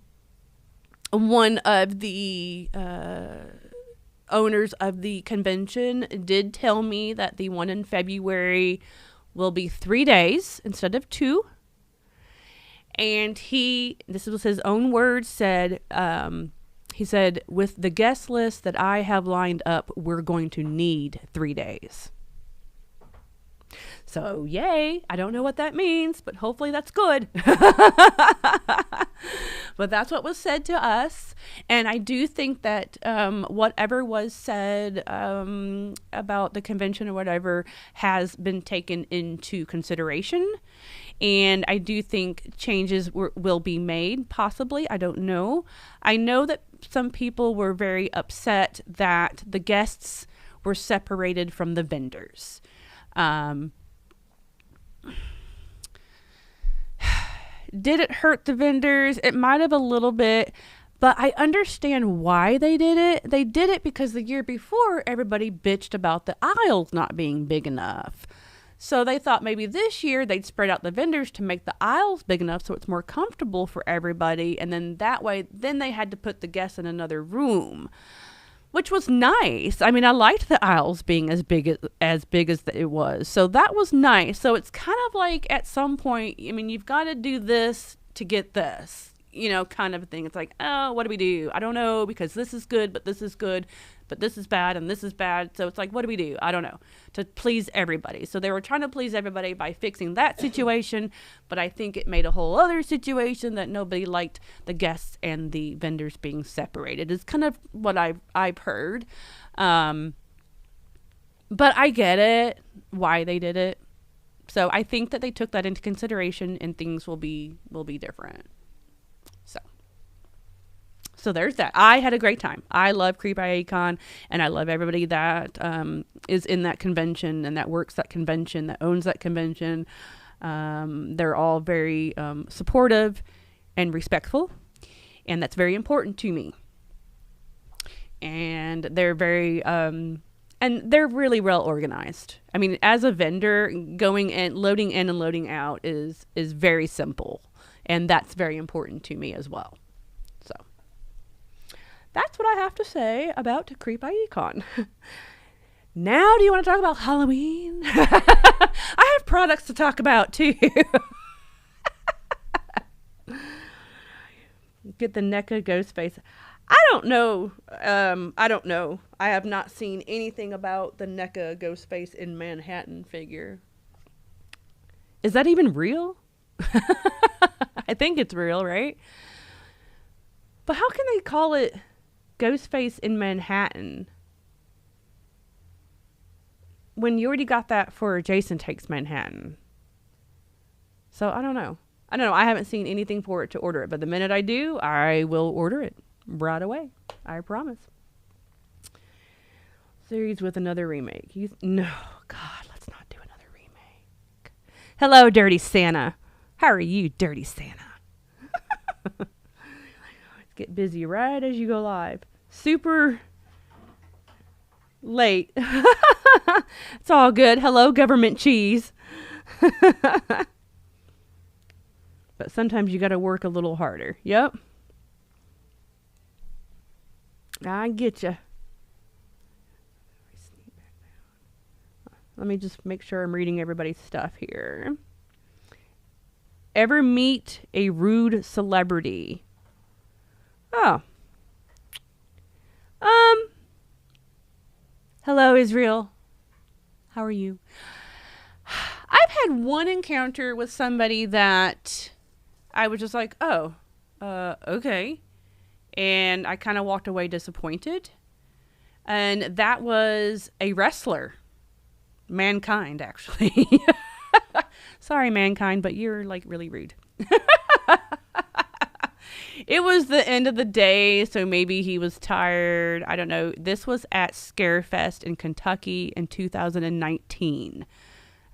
of the owners of the convention did tell me that the one in February will be 3 days instead of 2. And this was his own words, he said, "With the guest list that I have lined up, we're going to need 3 days." So, yay. I don't know what that means, but hopefully that's good. But that's what was said to us. And I do think that whatever was said about the convention or whatever has been taken into consideration. And I do think changes will be made, possibly. I don't know. I know that some people were very upset that the guests were separated from the vendors. Did it hurt the vendors? It might have a little bit, but I understand why they did it. They did it because the year before, everybody bitched about the aisles not being big enough. So they thought maybe this year they'd spread out the vendors to make the aisles big enough so it's more comfortable for everybody. And then that way, then they had to put the guests in another room. which was nice. I mean, I liked the aisles being as big as it was. So that was nice. So it's kind of like at some point, I mean, you've got to do this to get this, kind of a thing. It's like, oh, what do we do? I don't know, because this is good, but this is good, but this is bad and this is bad. So it's like, what do we do? I don't know, to please everybody. So they were trying to please everybody by fixing that situation, but I think it made a whole other situation that nobody liked the guests and the vendors being separated, is kind of what I've heard. But I get it, why they did it. So I think that they took that into consideration, and things will be different. So there's that. I had a great time. I love Creep Icon, and I love everybody that is in that convention and that works that convention, that owns that convention. They're all very supportive and respectful, and that's very important to me. And they're very and they're really well organized. I mean, as a vendor, going and loading in and loading out is very simple, and that's very important to me as well. So that's what I have to say about Creep Icon. Now, do you want to talk about Halloween? I have products to talk about too. Get the NECA ghost face. I don't know. I have not seen anything about the NECA ghost face in Manhattan figure. Is that even real? I think it's real, right? But how can they call it Ghostface in Manhattan when you already got that for Jason Takes Manhattan? So I don't know. I haven't seen anything for it to order it, but the minute I do, I will order it right away. I promise. Series with another remake. No, God, let's not do another remake. Hello, Dirty Santa. How are you, Dirty Santa? Get busy right as you go live. Super late. It's all good. Hello, government cheese. But sometimes you got to work a little harder. Yep. I get you. Let me just make sure I'm reading everybody's stuff here. Ever meet a rude celebrity? Oh. Hello, Israel. How are you? I've had one encounter with somebody that I was just like, oh, okay. And I kind of walked away disappointed. And that was a wrestler. Mankind, actually. Sorry, Mankind, but you're like really rude. It was the end of the day, so maybe he was tired. I don't know. This was at Scarefest in Kentucky in 2019.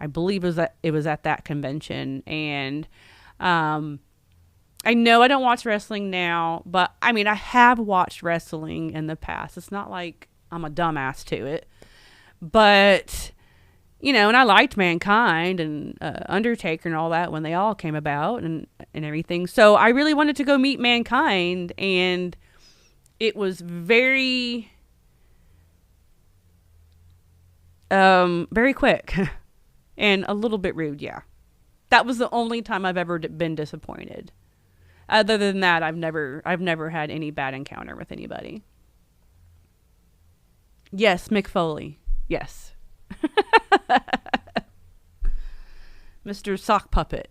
I believe it was at that convention. And I know I don't watch wrestling now, but I mean, I have watched wrestling in the past. It's not like I'm a dumbass to it. But, and I liked Mankind and Undertaker and all that when they all came about and everything. So I really wanted to go meet Mankind, and it was very, very quick and a little bit rude. Yeah. That was the only time I've ever been disappointed. Other than that, I've never had any bad encounter with anybody. Yes, Mick Foley. Yes. Mr. Sock Puppet.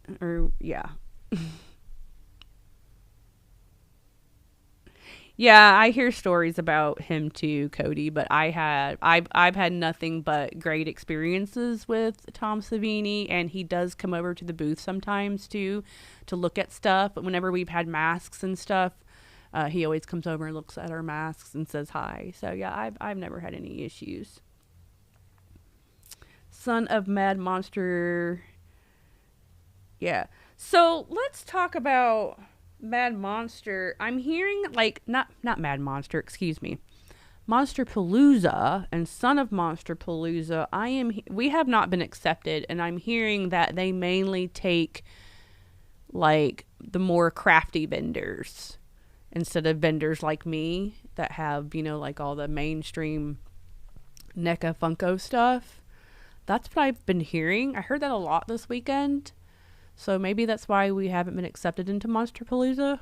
Yeah. Yeah, I hear stories about him too, Cody, but I've had nothing but great experiences with Tom Savini, and he does come over to the booth sometimes too to look at stuff. But whenever we've had masks and stuff, he always comes over and looks at our masks and says hi. So yeah, I've never had any issues. Son of Mad Monster. Yeah. So let's talk about Mad Monster. I'm hearing not Mad Monster, excuse me. Monsterpalooza and Son of Monsterpalooza. We have not been accepted, and I'm hearing that they mainly take the more crafty vendors. instead of vendors like me that have, like all the mainstream NECA Funko stuff. That's what I've been hearing. I heard that a lot this weekend. So maybe that's why we haven't been accepted into Monsterpalooza.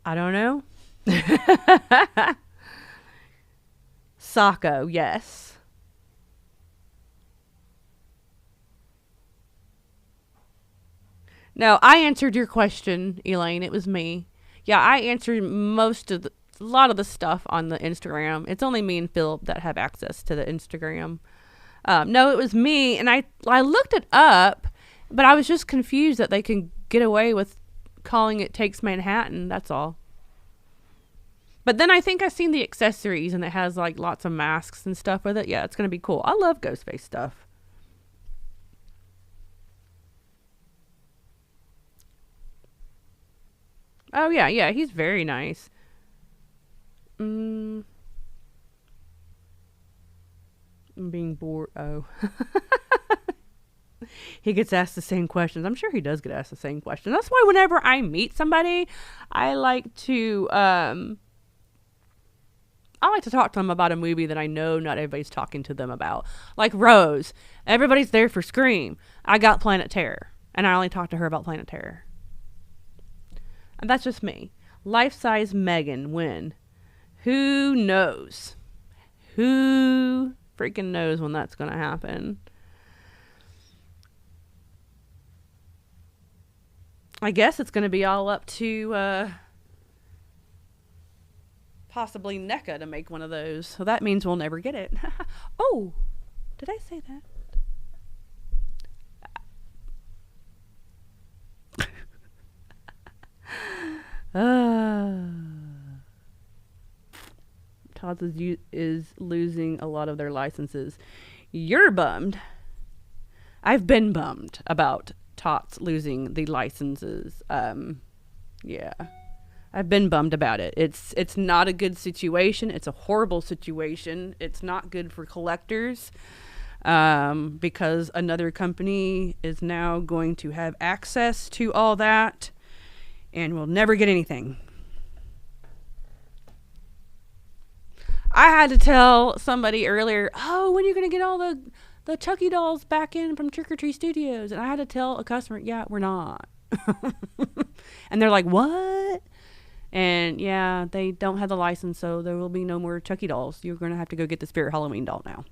I don't know. Sacco, yes. No, I answered your question, Elaine. It was me. Yeah, I answered a lot of the stuff on the Instagram. It's only me and Phil that have access to the Instagram. No, it was me, and I looked it up, but I was just confused that they can get away with calling it Takes Manhattan. That's all. But then I think I've seen the accessories, and it has like lots of masks and stuff with it. Yeah, it's gonna be cool. I love Ghostface stuff. Oh yeah, he's very nice. I'm being bored. Oh. He gets asked the same questions. I'm sure he does get asked the same question. That's why whenever I meet somebody, I like to talk to them about a movie that I know not everybody's talking to them about. Like Rose. Everybody's there for Scream. I got Planet Terror. And I only talk to her about Planet Terror. And that's just me. Life-size Megan when? Who knows? Who freaking knows when that's going to happen? I guess it's going to be all up to possibly NECA to make one of those. So that means we'll never get it. Oh, did I say that? Tots is losing a lot of their licenses. You're bummed. I've been bummed about Tots losing the licenses. Yeah. I've been bummed about it. It's not a good situation. It's a horrible situation. It's not good for collectors because another company is now going to have access to all that and we'll never get anything. I had to tell somebody earlier, oh, when are you going to get all the Chucky dolls back in from Trick or Treat Studios? And I had to tell a customer, yeah, we're not. And they're like, what? And yeah, they don't have the license, so there will be no more Chucky dolls. You're going to have to go get the Spirit Halloween doll now.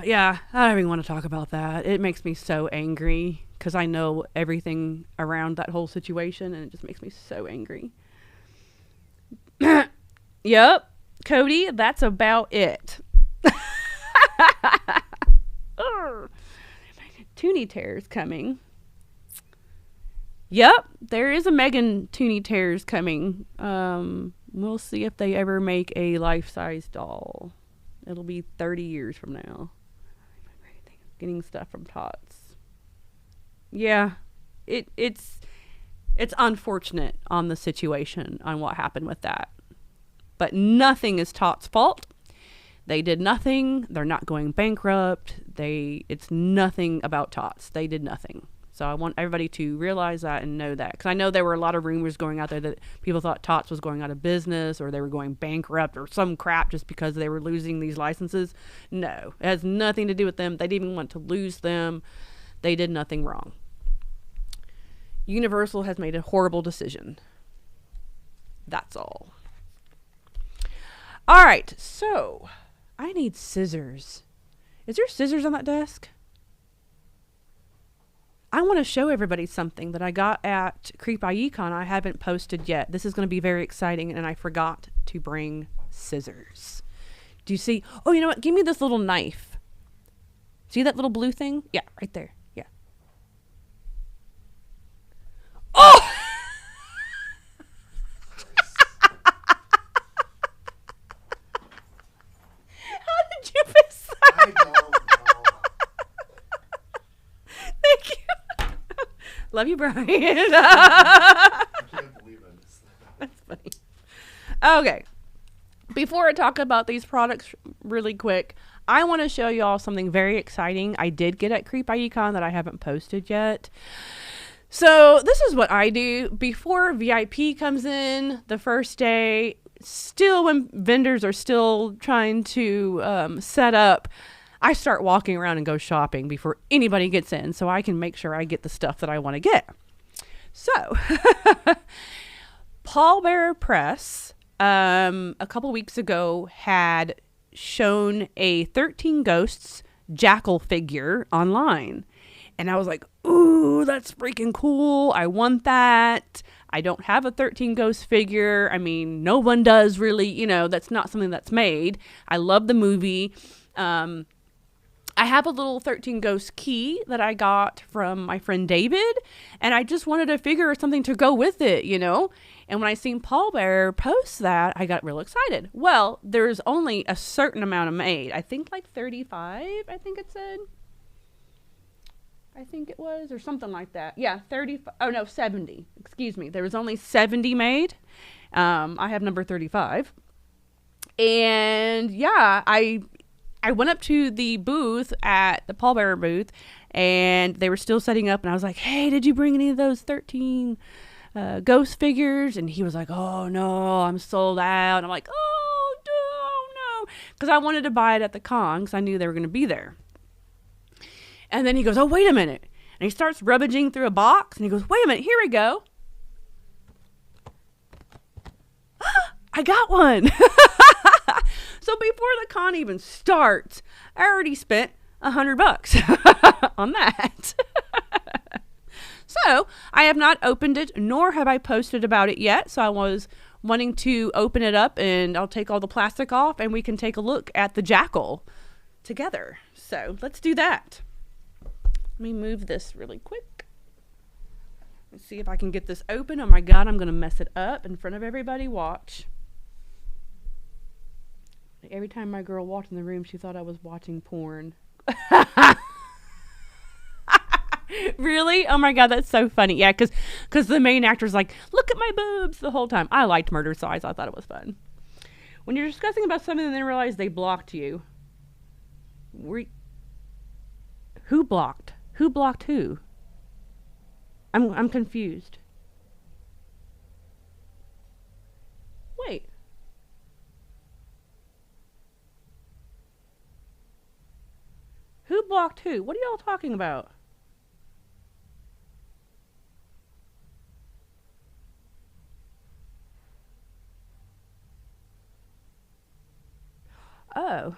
Yeah, I don't even want to talk about that. It makes me so angry because I know everything around that whole situation, and it just makes me so angry. Yep, Cody, that's about it. Toonie Tears coming. Yep, there is a Megan Toonie Tears coming. We'll see if they ever make a life-size doll. It'll be 30 years from now. Getting stuff from Tots. Yeah, it's unfortunate on the situation, on what happened with that. But nothing is Tots' fault. They did nothing. They're not going bankrupt. It's nothing about Tots. They did nothing. So I want everybody to realize that and know that. Because I know there were a lot of rumors going out there that people thought Tots was going out of business or they were going bankrupt or some crap just because they were losing these licenses. No, it has nothing to do with them. They didn't even want to lose them. They did nothing wrong. Universal has made a horrible decision. That's all. All right, so I need scissors. Is there scissors on that desk? I want to show everybody something that I got at Creep.icon I haven't posted yet. This is going to be very exciting, and I forgot to bring scissors. Do you see? Oh, you know what? Give me this little knife. See that little blue thing? Yeah, right there. Yeah. Oh! How did you miss that?
I don't know.
Thank you. Love you, Brian.
I can't believe I missed that.
That's funny. Okay. Before I talk about these products really quick, I want to show you all something very exciting I did get at Creep.icon that I haven't posted yet. So this is what I do before VIP comes in the first day. Still, when vendors are still trying to set up, I start walking around and go shopping before anybody gets in, so I can make sure I get the stuff that I want to get. So, Pallbearer Press, a couple weeks ago, had shown a 13 Ghosts jackal figure online. And I was like, ooh, that's freaking cool. I want that. I don't have a 13 Ghost figure. I mean, no one does really, that's not something that's made. I love the movie. I have a little 13 Ghost key that I got from my friend David, and I just wanted a figure or something to go with it, And when I seen Pallbearer post that, I got real excited. Well, there's only a certain amount of made. I think like 35, I think it said. I think it was, or something like that. Yeah, 70. Excuse me. There was only 70 made. I have number 35. And yeah, I went up to the booth at the Pallbearer booth, and they were still setting up, and I was like, hey, did you bring any of those 13 Ghost figures? And he was like, oh no, I'm sold out. And I'm like, oh no, because I wanted to buy it at the con because I knew they were going to be there. And then he goes, oh, wait a minute. And he starts rummaging through a box, and he goes, wait a minute, here we go. I got one. So before the con even starts, I already spent $100 on that. So I have not opened it, nor have I posted about it yet. So I was wanting to open it up, and I'll take all the plastic off, and we can take a look at the jackal together. So let's do that. Let me move this really quick. Let's see if I can get this open. Oh my God, I'm going to mess it up in front of everybody. Watch. Every time my girl walked in the room, she thought I was watching porn. Really? Oh my God, that's so funny. Yeah, because the main actor's like, look at my boobs the whole time. I liked Murder, so I thought it was fun. When you're discussing about something and then realize they blocked you. Who blocked? Who blocked who? I'm confused. Wait. Who blocked who? What are y'all talking about? Oh.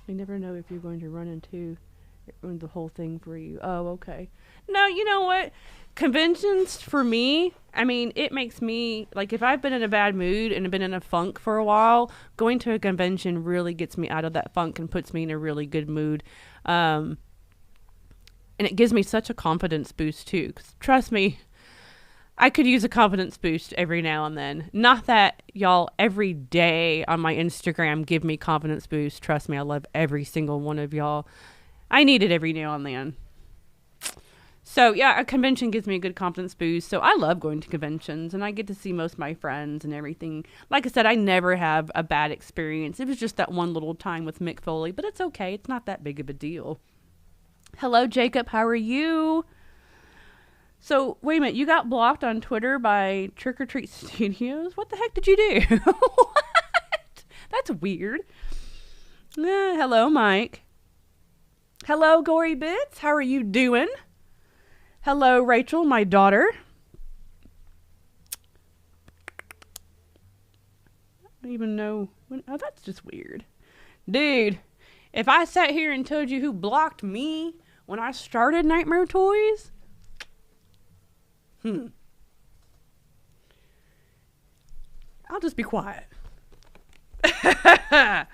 You never know if you're going to run into the whole thing for you. Oh, okay. No, you know what? Conventions for me, I mean, it makes me, like, if I've been in a bad mood and been in a funk for a while, going to a convention really gets me out of that funk and puts me in a really good mood. And it gives me such a confidence boost, too. 'Cause trust me, I could use a confidence boost every now and then. Not that y'all every day on my Instagram give me confidence boost. Trust me, I love every single one of y'all. I need it every now and then. So yeah, a convention gives me a good confidence boost. So I love going to conventions, and I get to see most of my friends and everything. Like I said, I never have a bad experience. It was just that one little time with Mick Foley, but it's okay. It's not that big of a deal. Hello, Jacob. How are you? So, wait a minute, you got blocked on Twitter by Trick or Treat Studios? What the heck did you do? What? That's weird. Hello, Mike. Hello, Gory Bits. How are you doing? Hello, Rachel, my daughter. I don't even know. Oh, that's just weird. Dude, if I sat here and told you who blocked me when I started Nightmare Toys... I'll just be quiet. Yeah,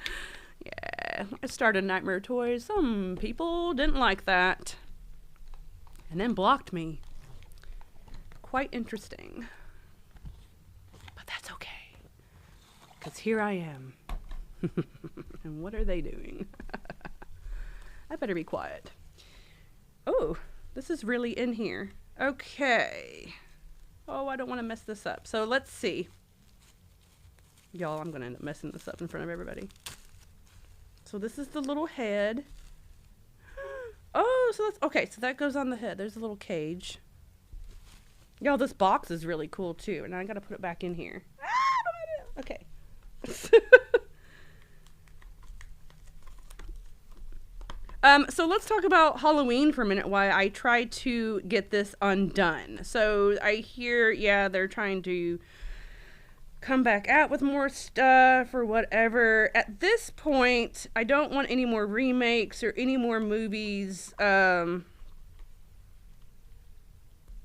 I started Nightmare Toys. Some people didn't like that. And then blocked me. Quite interesting. But that's okay. Because here I am. And what are they doing? I better be quiet. Oh, this is really in here. Okay. Oh, I don't want to mess this up. So let's see. Y'all, I'm going to end up messing this up in front of everybody. So this is the little head. Oh, so that's... Okay, so that goes on the head. There's a little cage. Y'all, this box is really cool, too. And I got to put it back in here. Okay. So let's talk about Halloween for a minute, why I tried to get this undone. So I hear, yeah, they're trying to come back out with more stuff or whatever. At this point, I don't want any more remakes or any more movies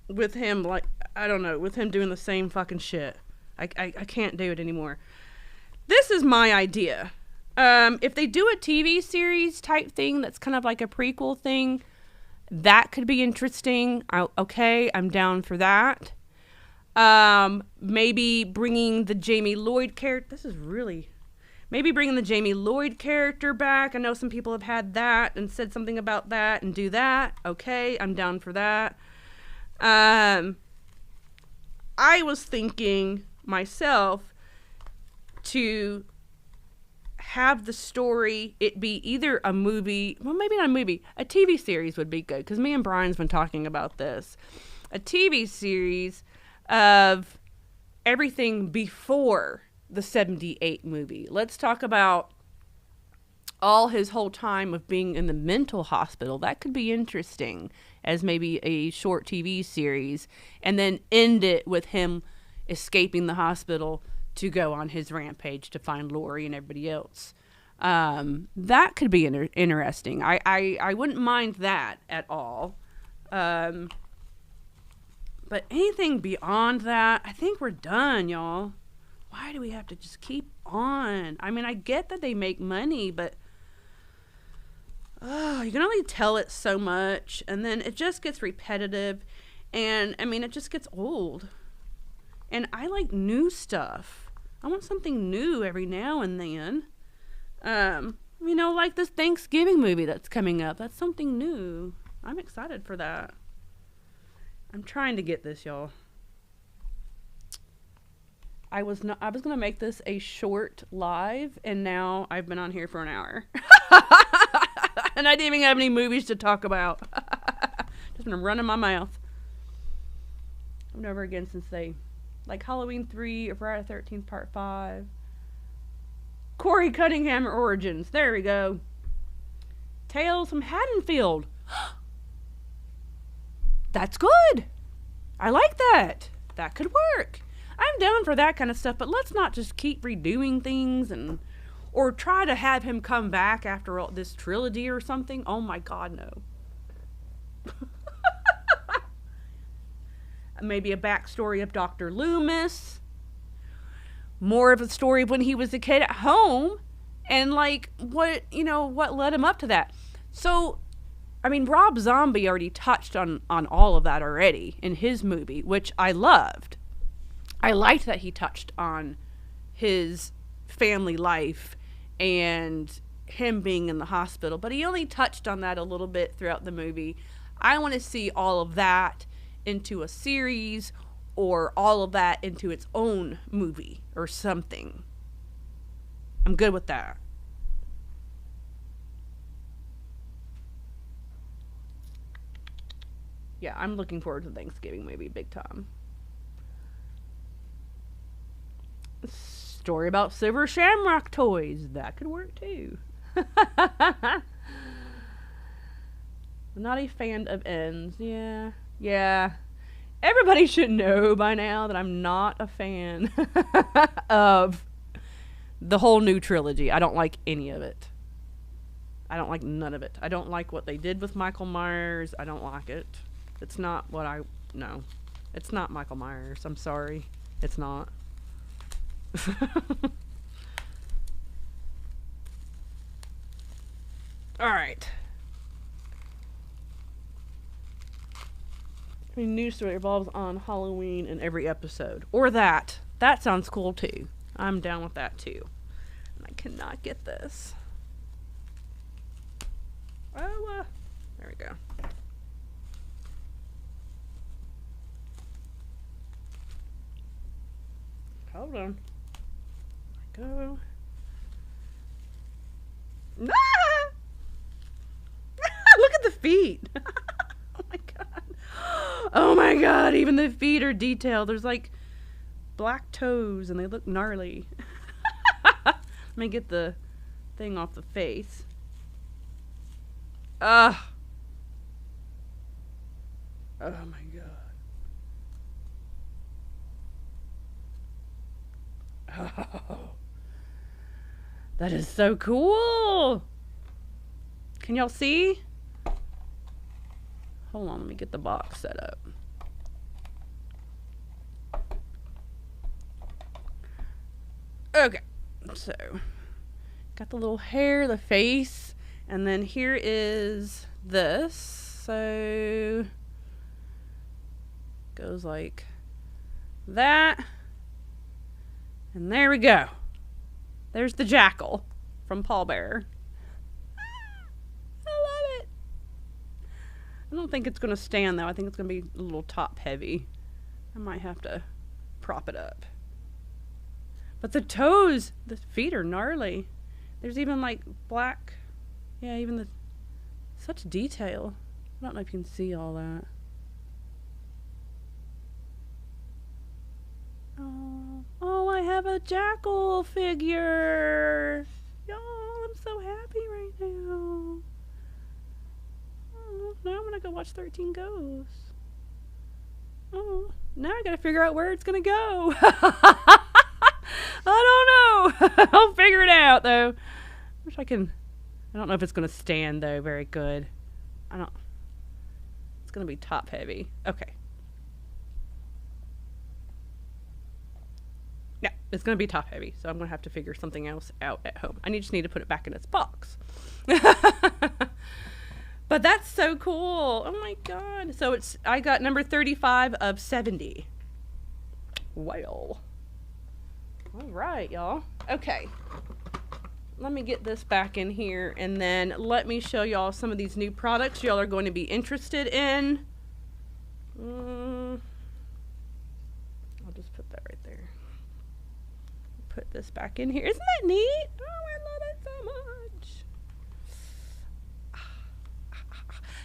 with him, like, I don't know, with him doing the same fucking shit. I can't do it anymore. This is my idea. If they do a TV series type thing that's kind of like a prequel thing, that could be interesting. Okay, I'm down for that. Maybe bringing the Jamie Lloyd character. Maybe bringing the Jamie Lloyd character back. I know some people have had that and said something about that and do that. Okay, I'm down for that. I was thinking myself to have the story, it be either a movie, well, maybe not a movie, a TV series would be good, because me and Brian's been talking about this. A TV series of everything before the 78 movie. Let's talk about all his whole time of being in the mental hospital. That could be interesting as maybe a short TV series, and then end it with him escaping the hospital to go on his rampage to find Lori and everybody else. That could be interesting. I wouldn't mind that at all. But anything beyond that, I think we're done, y'all. Why do we have to just keep on? I mean, I get that they make money, but you can only tell it so much, and then it just gets repetitive, and I mean, it just gets old. And I like new stuff. I want something new every now and then. You know, like this Thanksgiving movie that's coming up. That's something new. I'm excited for that. I'm trying to get this, y'all. I was gonna make this a short live, and now I've been on here for an hour. And I didn't even have any movies to talk about. Just been running my mouth. Never again since they, like Halloween 3 or Friday the 13th Part 5. Corey Cunningham Origins. There we go. Tales from Haddonfield. That's good. I like that. That could work. I'm down for that kind of stuff, but let's not just keep redoing things or try to have him come back after all this trilogy or something. Oh my God, no. Maybe a backstory of Dr. Loomis. More of a story of when he was a kid at home. And like, what led him up to that. So, I mean, Rob Zombie already touched on all of that already in his movie, which I loved. I liked that he touched on his family life and him being in the hospital, but he only touched on that a little bit throughout the movie. I want to see all of that into a series, or all of that into its own movie or something. I'm good with that. Yeah, I'm looking forward to Thanksgiving movie big time. Story about Silver Shamrock toys. That could work too. I'm not a fan of ends. Yeah. Everybody should know by now that I'm not a fan of the whole new trilogy. I don't like any of it. I don't like none of it. I don't like what they did with Michael Myers. I don't like it. It's not what no. It's not Michael Myers. I'm sorry. It's not. All right. I mean, news story revolves on Halloween in every episode. Or that. That sounds cool too. I'm down with that too. And I cannot get this. Oh, there we go. Hold on. go. Ah! Look at the feet. Oh my god. Oh my god, even the feet are detailed. There's like black toes and they look gnarly. Let me get the thing off the face. Oh my god. Oh. That is so cool. Can y'all see? Hold on, let me get the box set up. Okay, so got the little hair, the face, and then here is this. So goes like that. And there we go. There's the jackal from Pallbearer. I love it. I don't think it's going to stand, though. I think it's going to be a little top heavy. I might have to prop it up. But the toes, the feet are gnarly. There's even like black. Yeah, even the... Such detail. I don't know if you can see all that. Oh, I have a jackal figure. Y'all, I'm so happy right now. Oh, now I'm going to go watch 13 Ghosts. Oh, now I got to figure out where it's going to go. I don't know. I'll figure it out, though. Wish I can... I don't know if it's going to stand, though, very good. It's going to be top heavy. Okay. Yeah, it's going to be top heavy, so I'm going to have to figure something else out at home. I just need to put it back in its box. But that's so cool. Oh my god. So I got number 35 of 70. Well. All right, y'all. Okay. Let me get this back in here, and then let me show y'all some of these new products y'all are going to be interested in. I'll just put that right there. Put this back in here. Isn't that neat? Oh, I love it so much.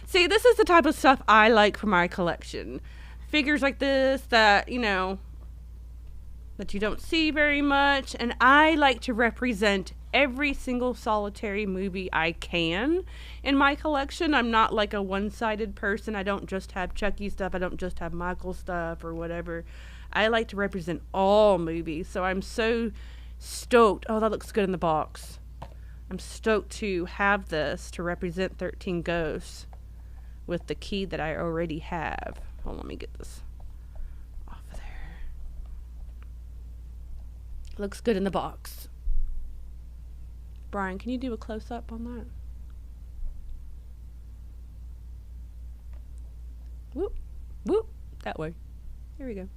See, this is the type of stuff I like for my collection. Figures like this that, you know, that you don't see very much. And I like to represent every single solitary movie I can in my collection. I'm not like a one-sided person. I don't just have Chucky stuff. I don't just have Michael stuff or whatever. I like to represent all movies, so I'm so stoked. Oh, that looks good in the box. I'm stoked to have this to represent 13 Ghosts with the key that I already have. Hold on, let me get this off of there. Looks good in the box. Brian, can you do a close-up on that? Whoop, whoop, that way. Here we go.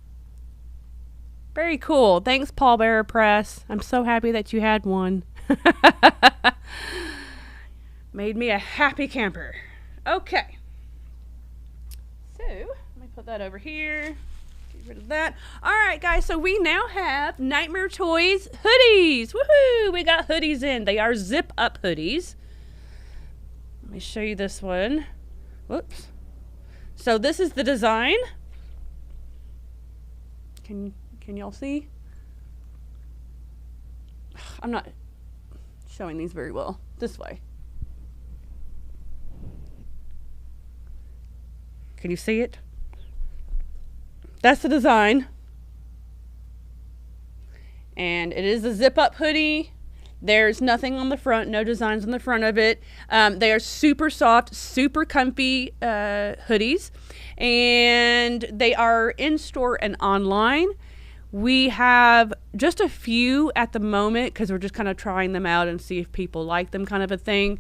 Very cool. Thanks, Pallbearer Press. I'm so happy that you had one. Made me a happy camper. Okay. So, let me put that over here. Get rid of that. All right, guys. So, we now have Nightmare Toys hoodies. Woohoo! We got hoodies in. They are zip-up hoodies. Let me show you this one. Whoops. So, this is the design. Can y'all see? I'm not showing these very well. This way. Can you see it? That's the design. And it is a zip-up hoodie. There's nothing on the front, no designs on the front of it. They are super soft, super comfy hoodies. And they are in store and online. We have just a few at the moment because we're just kind of trying them out and see if people like them, kind of a thing.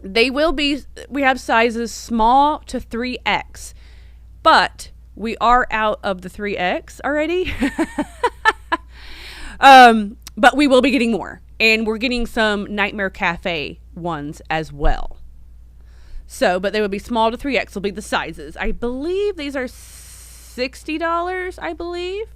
They will be, we have sizes small to 3X, but we are out of the 3X already. But we will be getting more, and we're getting some Nightmare Cafe ones as well. So, but they will be small to 3X will be the sizes. I believe these are $60, I believe.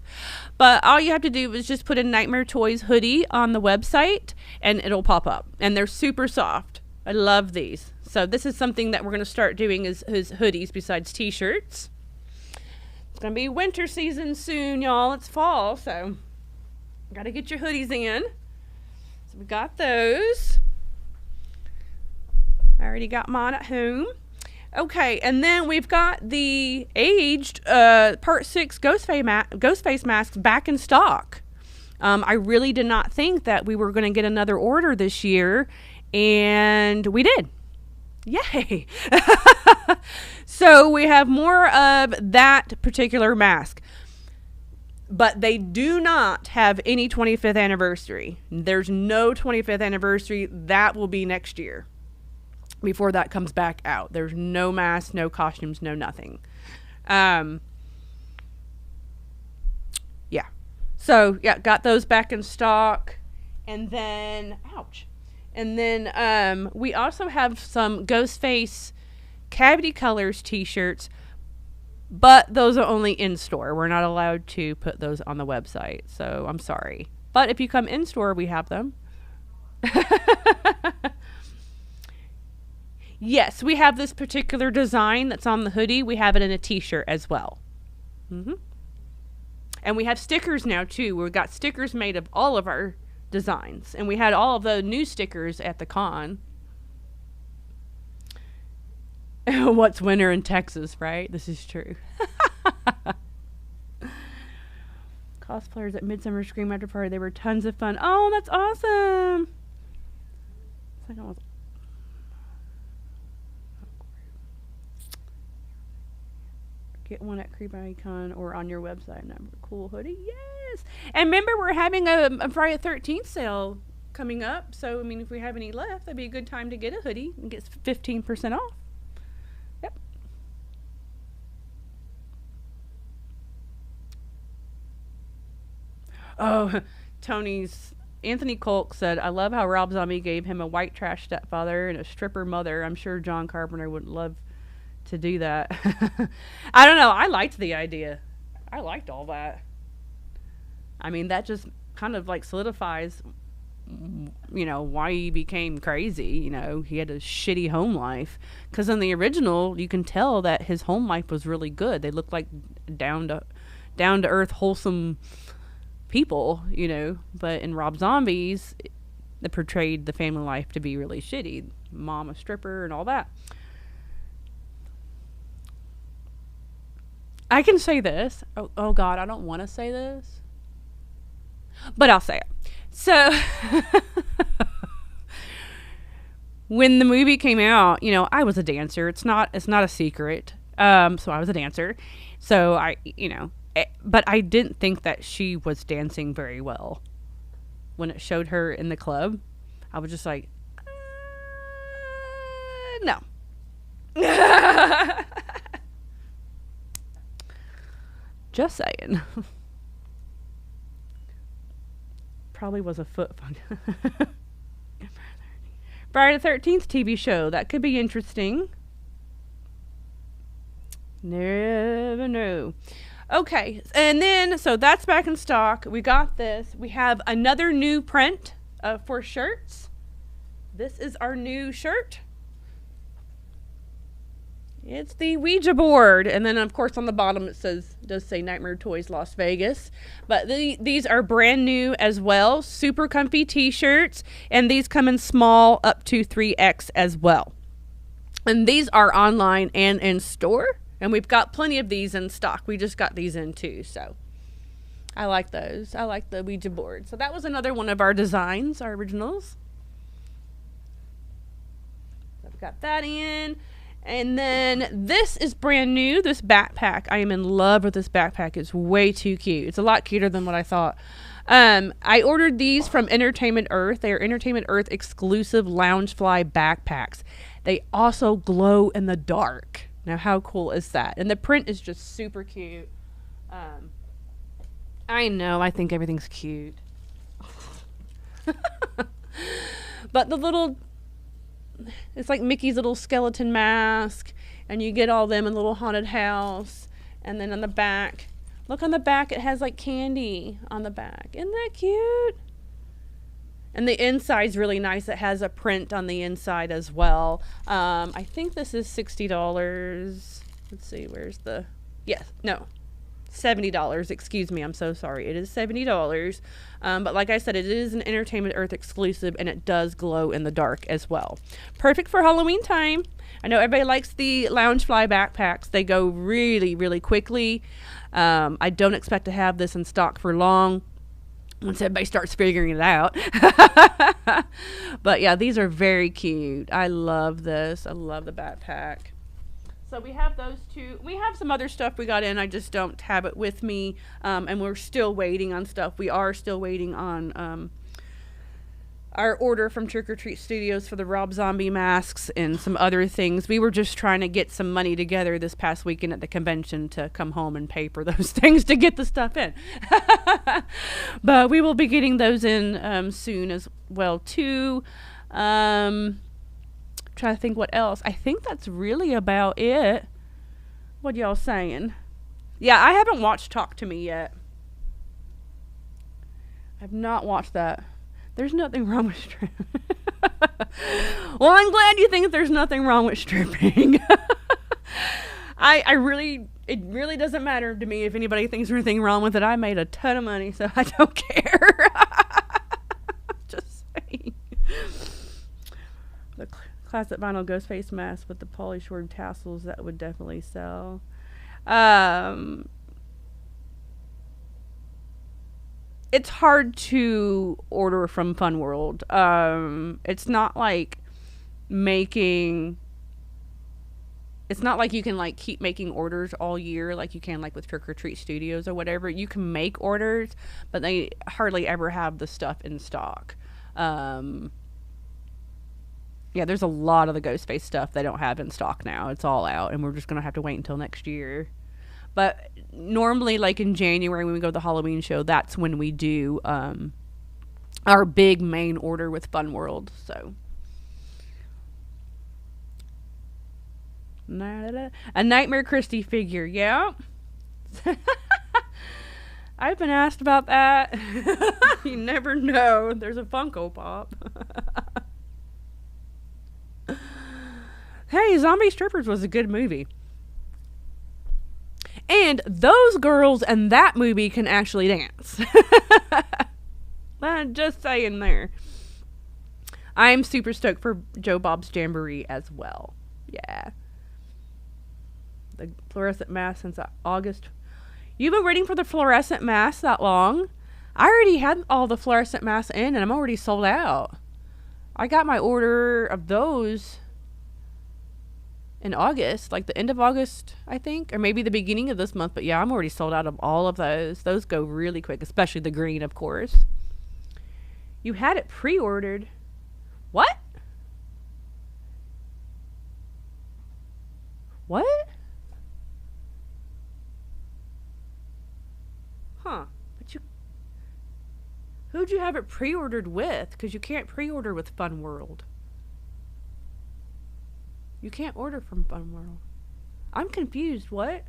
But all you have to do is just put in Nightmare Toys hoodie on the website and it'll pop up. And they're super soft. I love these. So this is something that we're going to start doing is hoodies besides t-shirts. It's going to be winter season soon, y'all. It's fall, so got to get your hoodies in. So we got those. I already got mine at home. Okay, and then we've got the aged Part 6 Ghostface masks back in stock. I really did not think that we were going to get another order this year, and we did. Yay! So we have more of that particular mask. But they do not have any 25th anniversary. There's no 25th anniversary. That will be next year. Before that comes back out. There's no masks, no costumes, no nothing. Yeah. So, yeah, got those back in stock. And then, ouch. And then we also have some Ghostface Cavity Colors t-shirts. But those are only in store. We're not allowed to put those on the website. So, I'm sorry. But if you come in store, we have them. Yes, we have this particular design that's on the hoodie. We have it in a t-shirt as well. And we have stickers now, too. We've got stickers made of all of our designs. And we had all of the new stickers at the con. What's winter in Texas, right? This is true. Cosplayers at Midsummer Scream After Party. They were tons of fun. Oh, that's awesome. Get one at Creep Icon or on your website. Cool hoodie. Yes. And remember, we're having a Friday the 13th sale coming up. So, I mean, if we have any left, that'd be a good time to get a hoodie and get 15% off. Yep. Oh, Anthony Kolk said, I love how Rob Zombie gave him a white trash stepfather and a stripper mother. I'm sure John Carpenter would love to do that. I don't know. I liked the idea. I liked all that. I mean, that just kind of like solidifies, why he became crazy. He had a shitty home life. Because in the original, you can tell that his home life was really good. They looked like down to earth, wholesome people, But in Rob Zombies, they portrayed the family life to be really shitty. Mom a stripper and all that. I can say this. Oh God, I don't want to say this. But I'll say it. So, when the movie came out, I was a dancer. It's not a secret. So I was a dancer. So but I didn't think that she was dancing very well. When it showed her in the club, I was just like, no. Just saying. Probably was a foot function. Friday the 13th TV show. That could be interesting. Never know. Okay. And then, so that's back in stock. We got this. We have another new print for shirts. This is our new shirt. It's the Ouija board. And then, of course, on the bottom it does say Nightmare Toys Las Vegas. But these are brand new as well. Super comfy t-shirts. And these come in small up to 3X as well. And these are online and in store. And we've got plenty of these in stock. We just got these in too. So I like those. I like the Ouija board. So that was another one of our designs, our originals. So I've got that in. And then this is brand new, this backpack. I am in love with this backpack. It's way too cute. It's a lot cuter than what I thought. I ordered these from Entertainment Earth. They are Entertainment Earth exclusive Loungefly backpacks. They also glow in the dark. Now, how cool is that? And the print is just super cute. I know, I think everything's cute. But the little... It's like Mickey's little skeleton mask, and you get all them in a little haunted house, And then on the back, look on the back, it has like candy on the back. Isn't that cute? And the inside's really nice. It has a print on the inside as well. I think this is $60. Let's see, where's the... Yes, no. $70. Excuse me, I'm so sorry. It is $70. But like I said, it is an Entertainment Earth exclusive, and it does glow in the dark as well. Perfect for Halloween time. I know everybody likes the Loungefly backpacks. They go really, really quickly. I don't expect to have this in stock for long, once everybody starts figuring it out. But yeah, these are very cute. I love this. I love the backpack. So we have those two. We have some other stuff we got in. I just don't have it with me. And we're still waiting on stuff. We are still waiting on our order from Trick or Treat Studios for the Rob Zombie masks and some other things. We were just trying to get some money together this past weekend at the convention to come home and pay for those things to get the stuff in. But we will be getting those in soon as well too. Trying to think what else. I think that's really about it. What y'all saying? Yeah, I haven't watched Talk to Me yet. I've not watched that. There's nothing wrong with stripping. Well, I'm glad you think there's nothing wrong with stripping. It really doesn't matter to me if anybody thinks there's anything wrong with it. I made a ton of money, so I don't care. Just saying. The classic vinyl ghost face mask with the polyshore tassels, that would definitely sell. It's hard to order from Fun World. It's not like making... It's not like you can like keep making orders all year like you can like with Trick or Treat Studios or whatever. You can make orders, but they hardly ever have the stuff in stock. Yeah, there's a lot of the Ghostface stuff they don't have in stock now. It's all out, and we're just going to have to wait until next year. But normally, like in January when we go to the Halloween show, that's when we do our big main order with Fun World. So, a Nightmare Kristy figure, yeah. I've been asked about that. You never know. There's a Funko Pop. Hey, Zombie Strippers was a good movie. And those girls in that movie can actually dance. I'm just saying there. I'm super stoked for Joe Bob's Jamboree as well. Yeah. The fluorescent mask since August. You've been waiting for the fluorescent mask that long? I already had all the fluorescent masks in, and I'm already sold out. I got my order of those in August, like the end of August, I think, or maybe the beginning of this month. But yeah, I'm already sold out of all of those. Those go really quick, especially the green, of course. You had it pre-ordered. What? What? Huh. But you... Who'd you have it pre-ordered with? Because you can't pre-order with Fun World. You can't order from Fun World. I'm confused. What?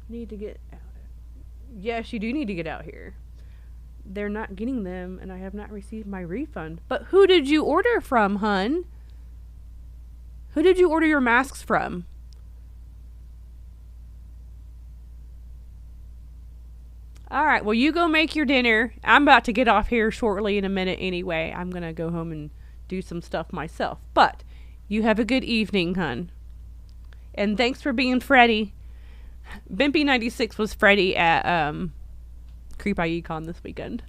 Need to get out. Yes, you do need to get out here. They're not getting them, and I have not received my refund. But who did you order from, hun? Who did you order your masks from? All right, well, you go make your dinner. I'm about to get off here shortly in a minute anyway. I'm going to go home and do some stuff myself. But you have a good evening, hun. And thanks for being Freddy. Bimpy96 was Freddy at Creep IE-Con this weekend.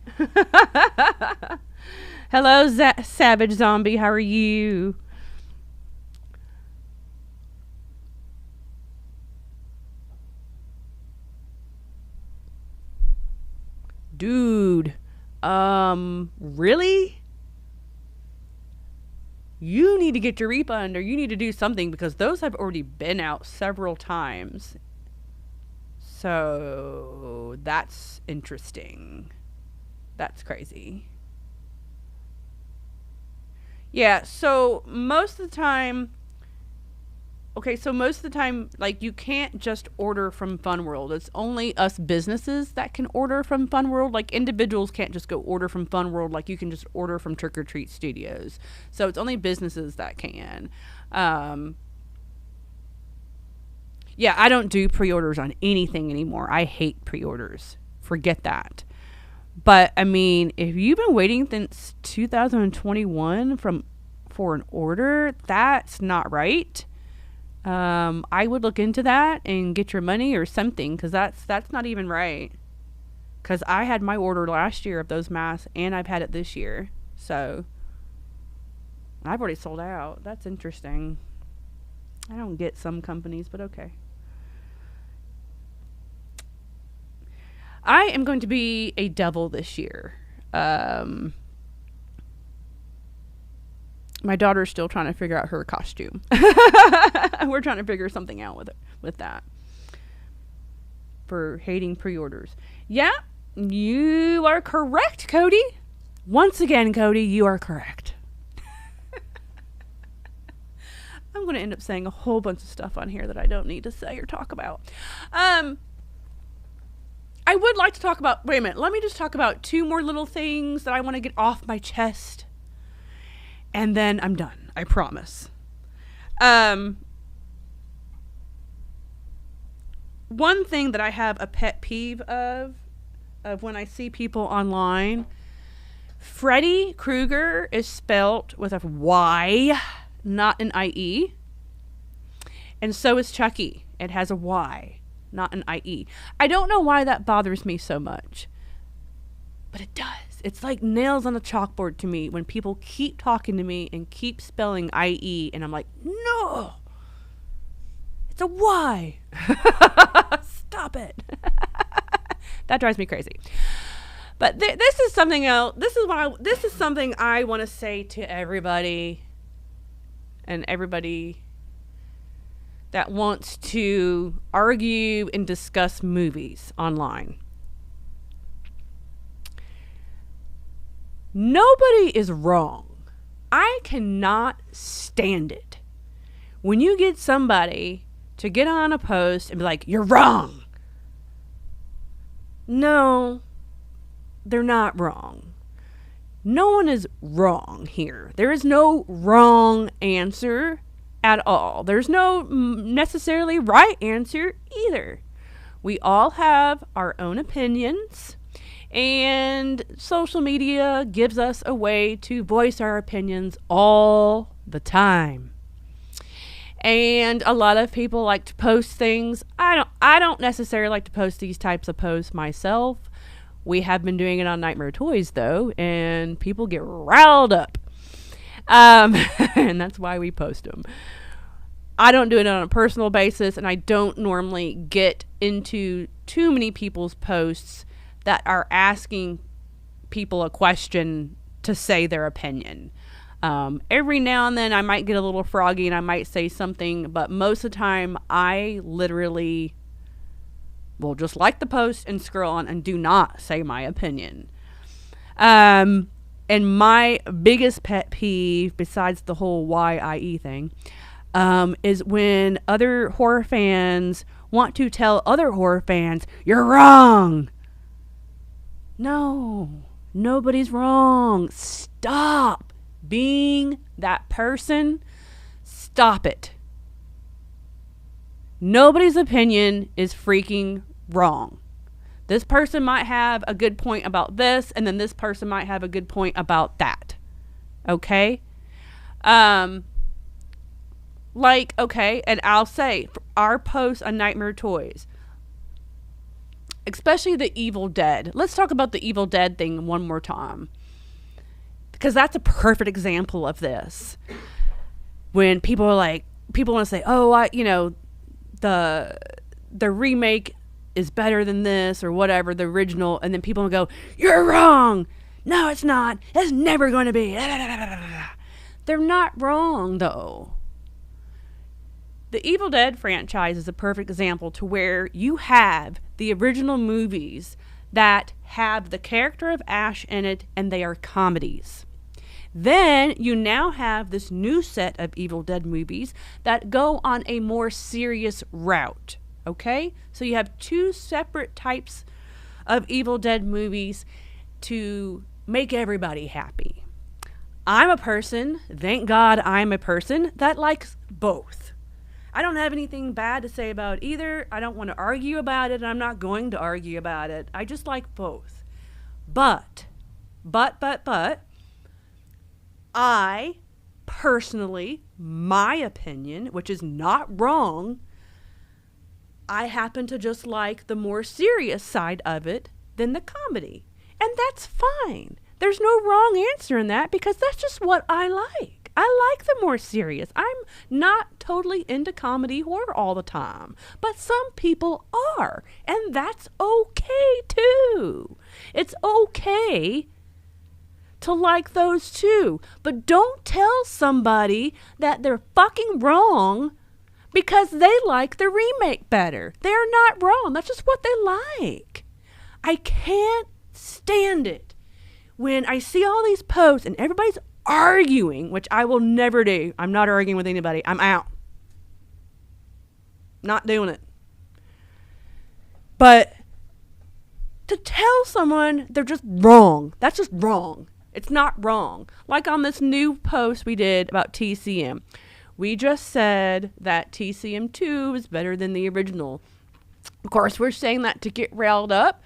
Hello, Savage Zombie. How are you? Dude, really? You need to get your refund, or you need to do something, because those have already been out several times. So that's interesting. That's crazy. Yeah, so most of the time Okay, so most of the time, like, you can't just order from Fun World. It's only us businesses that can order from Fun World. Like, individuals can't just go order from Fun World like you can just order from Trick or Treat Studios. So it's only businesses that can. Yeah, I don't do pre-orders on anything anymore. I hate pre-orders. Forget that. But, I mean, if you've been waiting since 2021 for an order, that's not right. I would look into that and get your money or something, because that's not even right. Because I had my order last year of those masks, and I've had it this year. So, I've already sold out. That's interesting. I don't get some companies, but okay. I am going to be a devil this year. My daughter's still trying to figure out her costume. We're trying to figure something out with that. For hating pre-orders. Yeah, you are correct, Cody. Once again, Cody, you are correct. I'm going to end up saying a whole bunch of stuff on here that I don't need to say or talk about. I would like to talk about... Wait a minute. Let me just talk about 2 more little things that I want to get off my chest. And then I'm done. I promise. One thing that I have a pet peeve of when I see people online, Freddy Krueger is spelt with a Y, not an IE. And so is Chucky. It has a Y, not an IE. I don't know why that bothers me so much, but it does. It's like nails on a chalkboard to me when people keep talking to me and keep spelling IE, and I'm like, no, it's a Y. Stop it. That drives me crazy. But this is something else. This is something I want to say to everybody, and everybody that wants to argue and discuss movies online. Nobody is wrong. I cannot stand it when you get somebody to get on a post and be like, you're wrong. No, they're not wrong. No one is wrong here. There is no wrong answer at all. There's no necessarily right answer either. We all have our own opinions. And social media gives us a way to voice our opinions all the time. And a lot of people like to post things. I don't necessarily like to post these types of posts myself. We have been doing it on Nightmare Toys though, and people get riled up. And that's why we post them. I don't do it on a personal basis, and I don't normally get into too many people's posts that are asking people a question to say their opinion. Every now and then I might get a little froggy and I might say something, but most of the time I literally will just like the post and scroll on and do not say my opinion. And my biggest pet peeve, besides the whole YIE thing, is when other horror fans want to tell other horror fans, you're wrong. No, nobody's wrong. Stop being that person. Stop it. Nobody's opinion is freaking wrong. This person might have a good point about this, and then this person might have a good point about that. Okay? Okay, and I'll say, our post on Nightmare Toys, especially the Evil Dead. Let's talk about the Evil Dead thing one more time, because that's a perfect example of this. When people are like, people want to say, oh, the remake is better than this or whatever, the original, and then people will go, you're wrong. No, it's not. It's never going to be. They're not wrong, though. The Evil Dead franchise is a perfect example to where you have the original movies that have the character of Ash in it, and they are comedies. Then you now have this new set of Evil Dead movies that go on a more serious route. Okay? So you have two separate types of Evil Dead movies to make everybody happy. I'm a person, thank God I'm a person, that likes both. I don't have anything bad to say about either. I don't want to argue about it, and I'm not going to argue about it. I just like both. But, I personally, my opinion, which is not wrong, I happen to just like the more serious side of it than the comedy. And that's fine. There's no wrong answer in that because that's just what I like. I like the more serious. I'm not totally into comedy horror all the time, but some people are, and that's okay too. It's okay to like those too, but don't tell somebody that they're fucking wrong because they like the remake better. They're not wrong. That's just what they like. I can't stand it when I see all these posts and everybody's arguing, which I will never do. I'm not arguing with anybody. I'm out. Not doing it. But to tell someone they're just wrong, that's just wrong. It's not wrong. Like on this new post we did about TCM. We just said that TCM2 is better than the original. Of course, we're saying that to get railed up.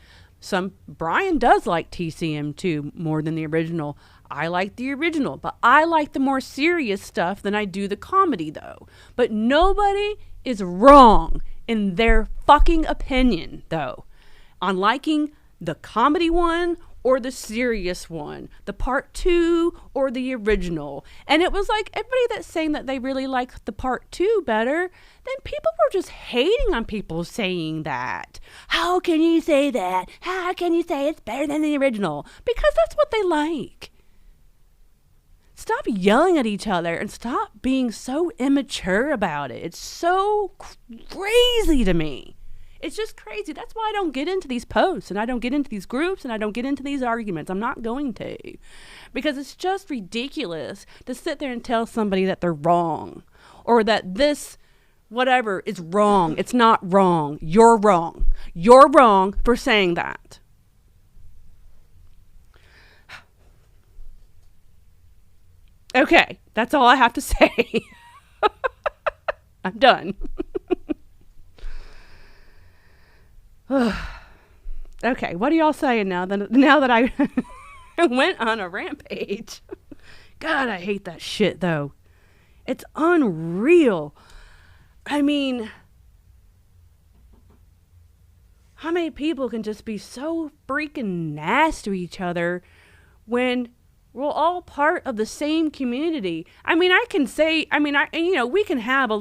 Brian does like TCM2 more than the original. I like the original, but I like the more serious stuff than I do the comedy, though. But nobody is wrong in their fucking opinion, though, on liking the comedy one or the serious one, the part 2 or the original. And it was like everybody that's saying that they really like the part 2 better, then people were just hating on people saying that. How can you say that? How can you say it's better than the original? Because that's what they like. Stop yelling at each other and stop being so immature about it. It's so crazy to me. It's just crazy. That's why I don't get into these posts and I don't get into these groups and I don't get into these arguments. I'm not going to. Because it's just ridiculous to sit there and tell somebody that they're wrong or that this whatever is wrong. It's not wrong. You're wrong. You're wrong for saying that. Okay, that's all I have to say. I'm done. Okay, what are y'all saying now that I went on a rampage? God, I hate that shit, though. It's unreal. I mean, how many people can just be so freaking nasty to each other when we're all part of the same community? I mean, we can have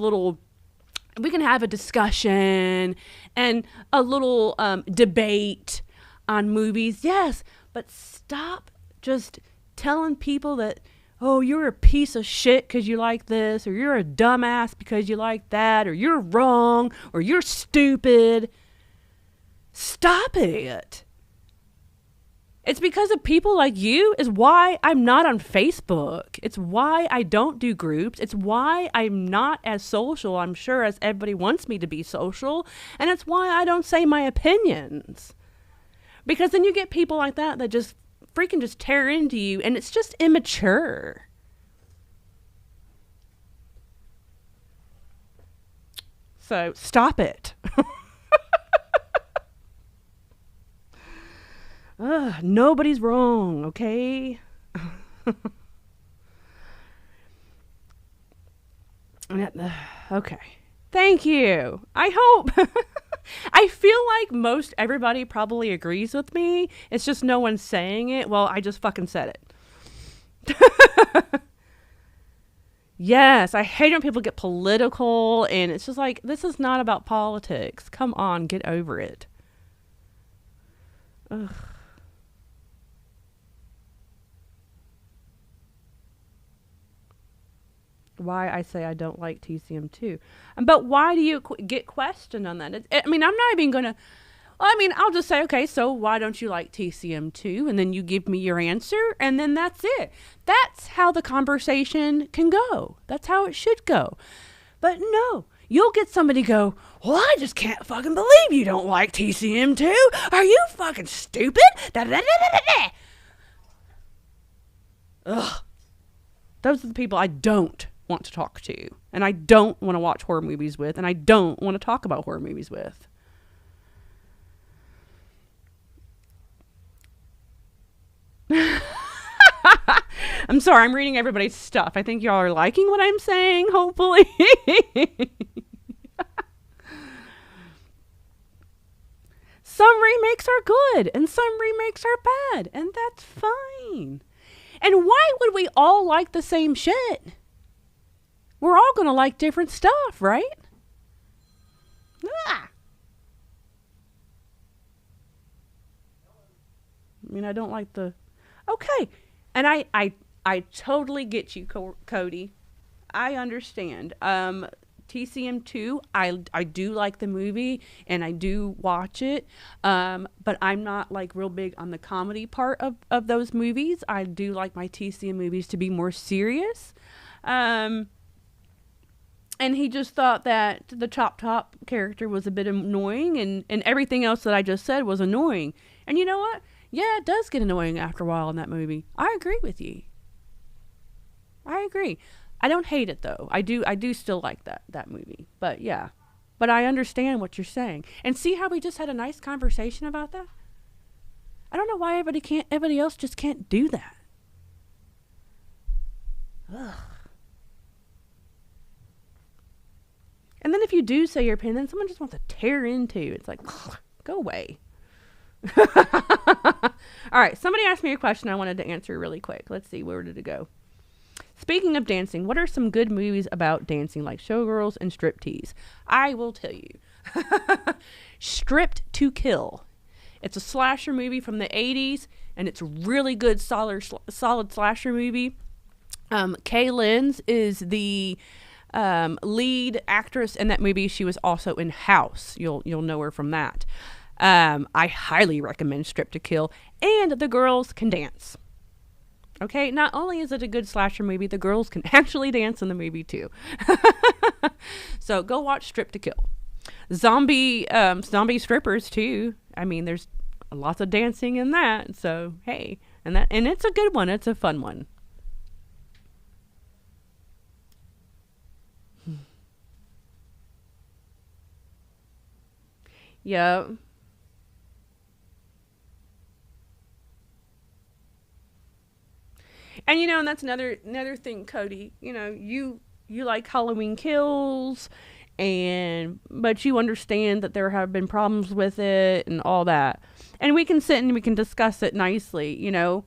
a discussion and a little debate on movies, yes, but stop just telling people that, oh, you're a piece of shit because you like this, or you're a dumbass because you like that, or you're wrong, or you're stupid. Stop it. It's because of people like you is why I'm not on Facebook. It's why I don't do groups. It's why I'm not as social, I'm sure, as everybody wants me to be social. And it's why I don't say my opinions. Because then you get people like that just freaking just tear into you, and it's just immature. So stop it. Nobody's wrong, okay? Okay. Thank you. I hope. I feel like most everybody probably agrees with me. It's just no one's saying it. Well, I just fucking said it. Yes, I hate when people get political, and it's just like, this is not about politics. Come on, get over it. Ugh. Why I say I don't like TCM2. But why do you get questioned on that? I'm not even going to... I mean, I'll just say, okay, so why don't you like TCM2? And then you give me your answer, and then that's it. That's how the conversation can go. That's how it should go. But no, you'll get somebody go, well, I just can't fucking believe you don't like TCM2. Are you fucking stupid? Da, da, da, da, da, da. Ugh. Those are the people I don't want to talk to, and I don't want to watch horror movies with, and I don't want to talk about horror movies with. I'm sorry, I'm reading everybody's stuff. I think y'all are liking what I'm saying, hopefully. Some remakes are good, and some remakes are bad, and that's fine. And why would we all like the same shit? We're all going to like different stuff, right? Ah. I mean, I don't like the... Okay. And I totally get you, Cody. I understand. TCM2, I do like the movie, and I do watch it. But I'm not, like, real big on the comedy part of those movies. I do like my TCM movies to be more serious. And he just thought that the Chop Top character was a bit annoying, and everything else that I just said was annoying. And you know what? Yeah, it does get annoying after a while in that movie. I agree with you. I agree. I don't hate it, though. I do still like that movie. But yeah. But I understand what you're saying. And see how we just had a nice conversation about that? I don't know why everybody else just can't do that. Ugh. And then if you do say your opinion, then someone just wants to tear into you. It's like, ugh, go away. All right, somebody asked me a question I wanted to answer really quick. Let's see, where did it go? Speaking of dancing, what are some good movies about dancing, like Showgirls and Striptease? I will tell you. Stripped to Kill. It's a slasher movie from the 80s, and it's a really good, solid slasher movie. Kay Lenz is the lead actress in that movie. She was also in House. You'll know her from that. I highly recommend Stripped to Kill, and the girls can dance. Okay, not only is it a good slasher movie, the girls can actually dance in the movie too. So go watch Stripped to Kill. Zombie strippers too. I mean, there's lots of dancing in that. So hey, and it's a good one. It's a fun one. Yeah. And and that's another thing, Cody. You like Halloween Kills, but you understand that there have been problems with it and all that. And we can sit and we can discuss it nicely, And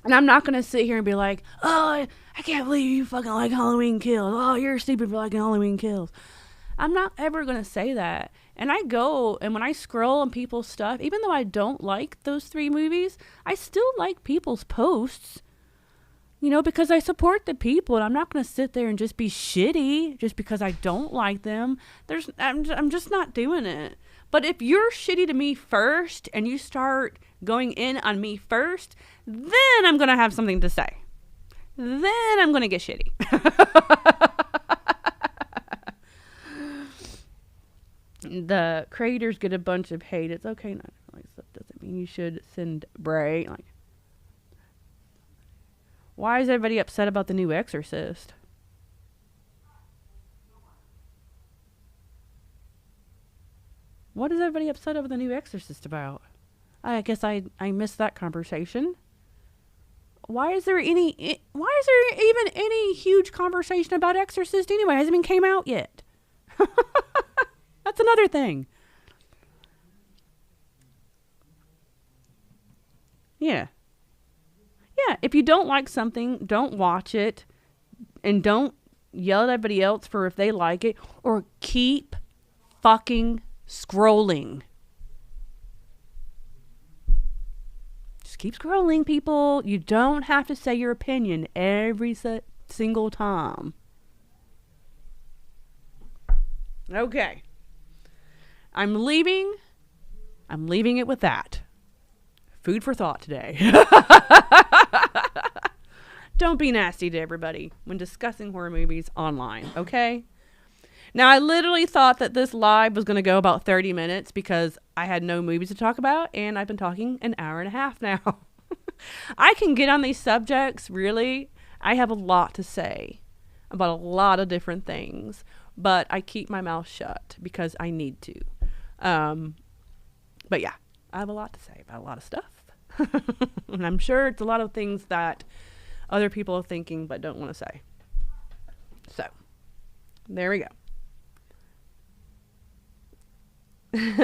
I'm not going to sit here and be like, oh, I can't believe you fucking like Halloween Kills. Oh, you're stupid for liking Halloween Kills. I'm not ever going to say that. And I go, and when I scroll on people's stuff, even though I don't like those 3 movies, I still like people's posts. Because I support the people, and I'm not going to sit there and just be shitty just because I don't like them. I'm just not doing it. But if you're shitty to me first and you start going in on me first, then I'm going to have something to say. Then I'm going to get shitty. The creators get a bunch of hate. It's okay not to like stuff. Doesn't mean you should send Bray. Like, why is everybody upset about the new Exorcist? What is everybody upset over the new Exorcist about? I guess I missed that conversation. Why is there even any huge conversation about Exorcist anyway? It hasn't even came out yet. That's another thing. Yeah. Yeah, if you don't like something, don't watch it, and don't yell at everybody else for if they like it, or keep fucking scrolling. Just keep scrolling, people. You don't have to say your opinion every single time. Okay. I'm leaving I'm leaving it with that. Food for thought today. Don't be nasty to everybody when discussing horror movies online, okay? Now, I literally thought that this live was going to go about 30 minutes because I had no movies to talk about, and I've been talking an hour and a half now. I can get on these subjects, really. I have a lot to say about a lot of different things, but I keep my mouth shut because I need to. But yeah, I have a lot to say about a lot of stuff. And I'm sure it's a lot of things that other people are thinking but don't want to say. So, there we go.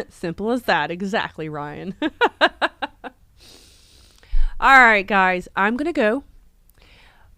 Simple as that. Exactly, Ryan. All right, guys, I'm going to go.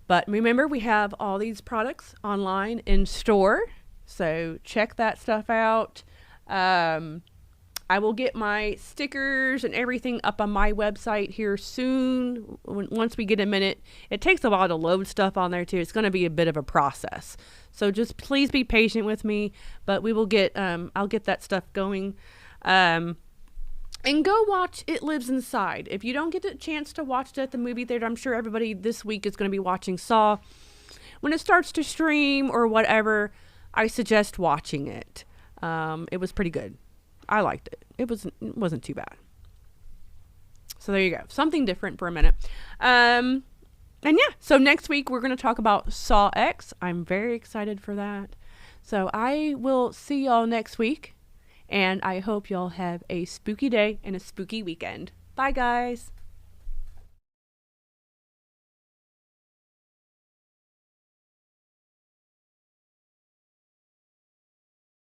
But remember, we have all these products online in store. So check that stuff out. I will get my stickers and everything up on my website here soon. Once we get a minute. It takes a while to load stuff on there too. It's going to be a bit of a process. So just please be patient with me. But we will get, I'll get that stuff going. And go watch It Lives Inside. If you don't get a chance to watch it at the movie theater, I'm sure everybody this week is going to be watching Saw. When it starts to stream or whatever, I suggest watching it. It was pretty good. I liked it. It wasn't too bad. So there you go. Something different for a minute. And yeah, so next week we're going to talk about Saw X. I'm very excited for that. So I will see y'all next week. And I hope y'all have a spooky day and a spooky weekend. Bye, guys.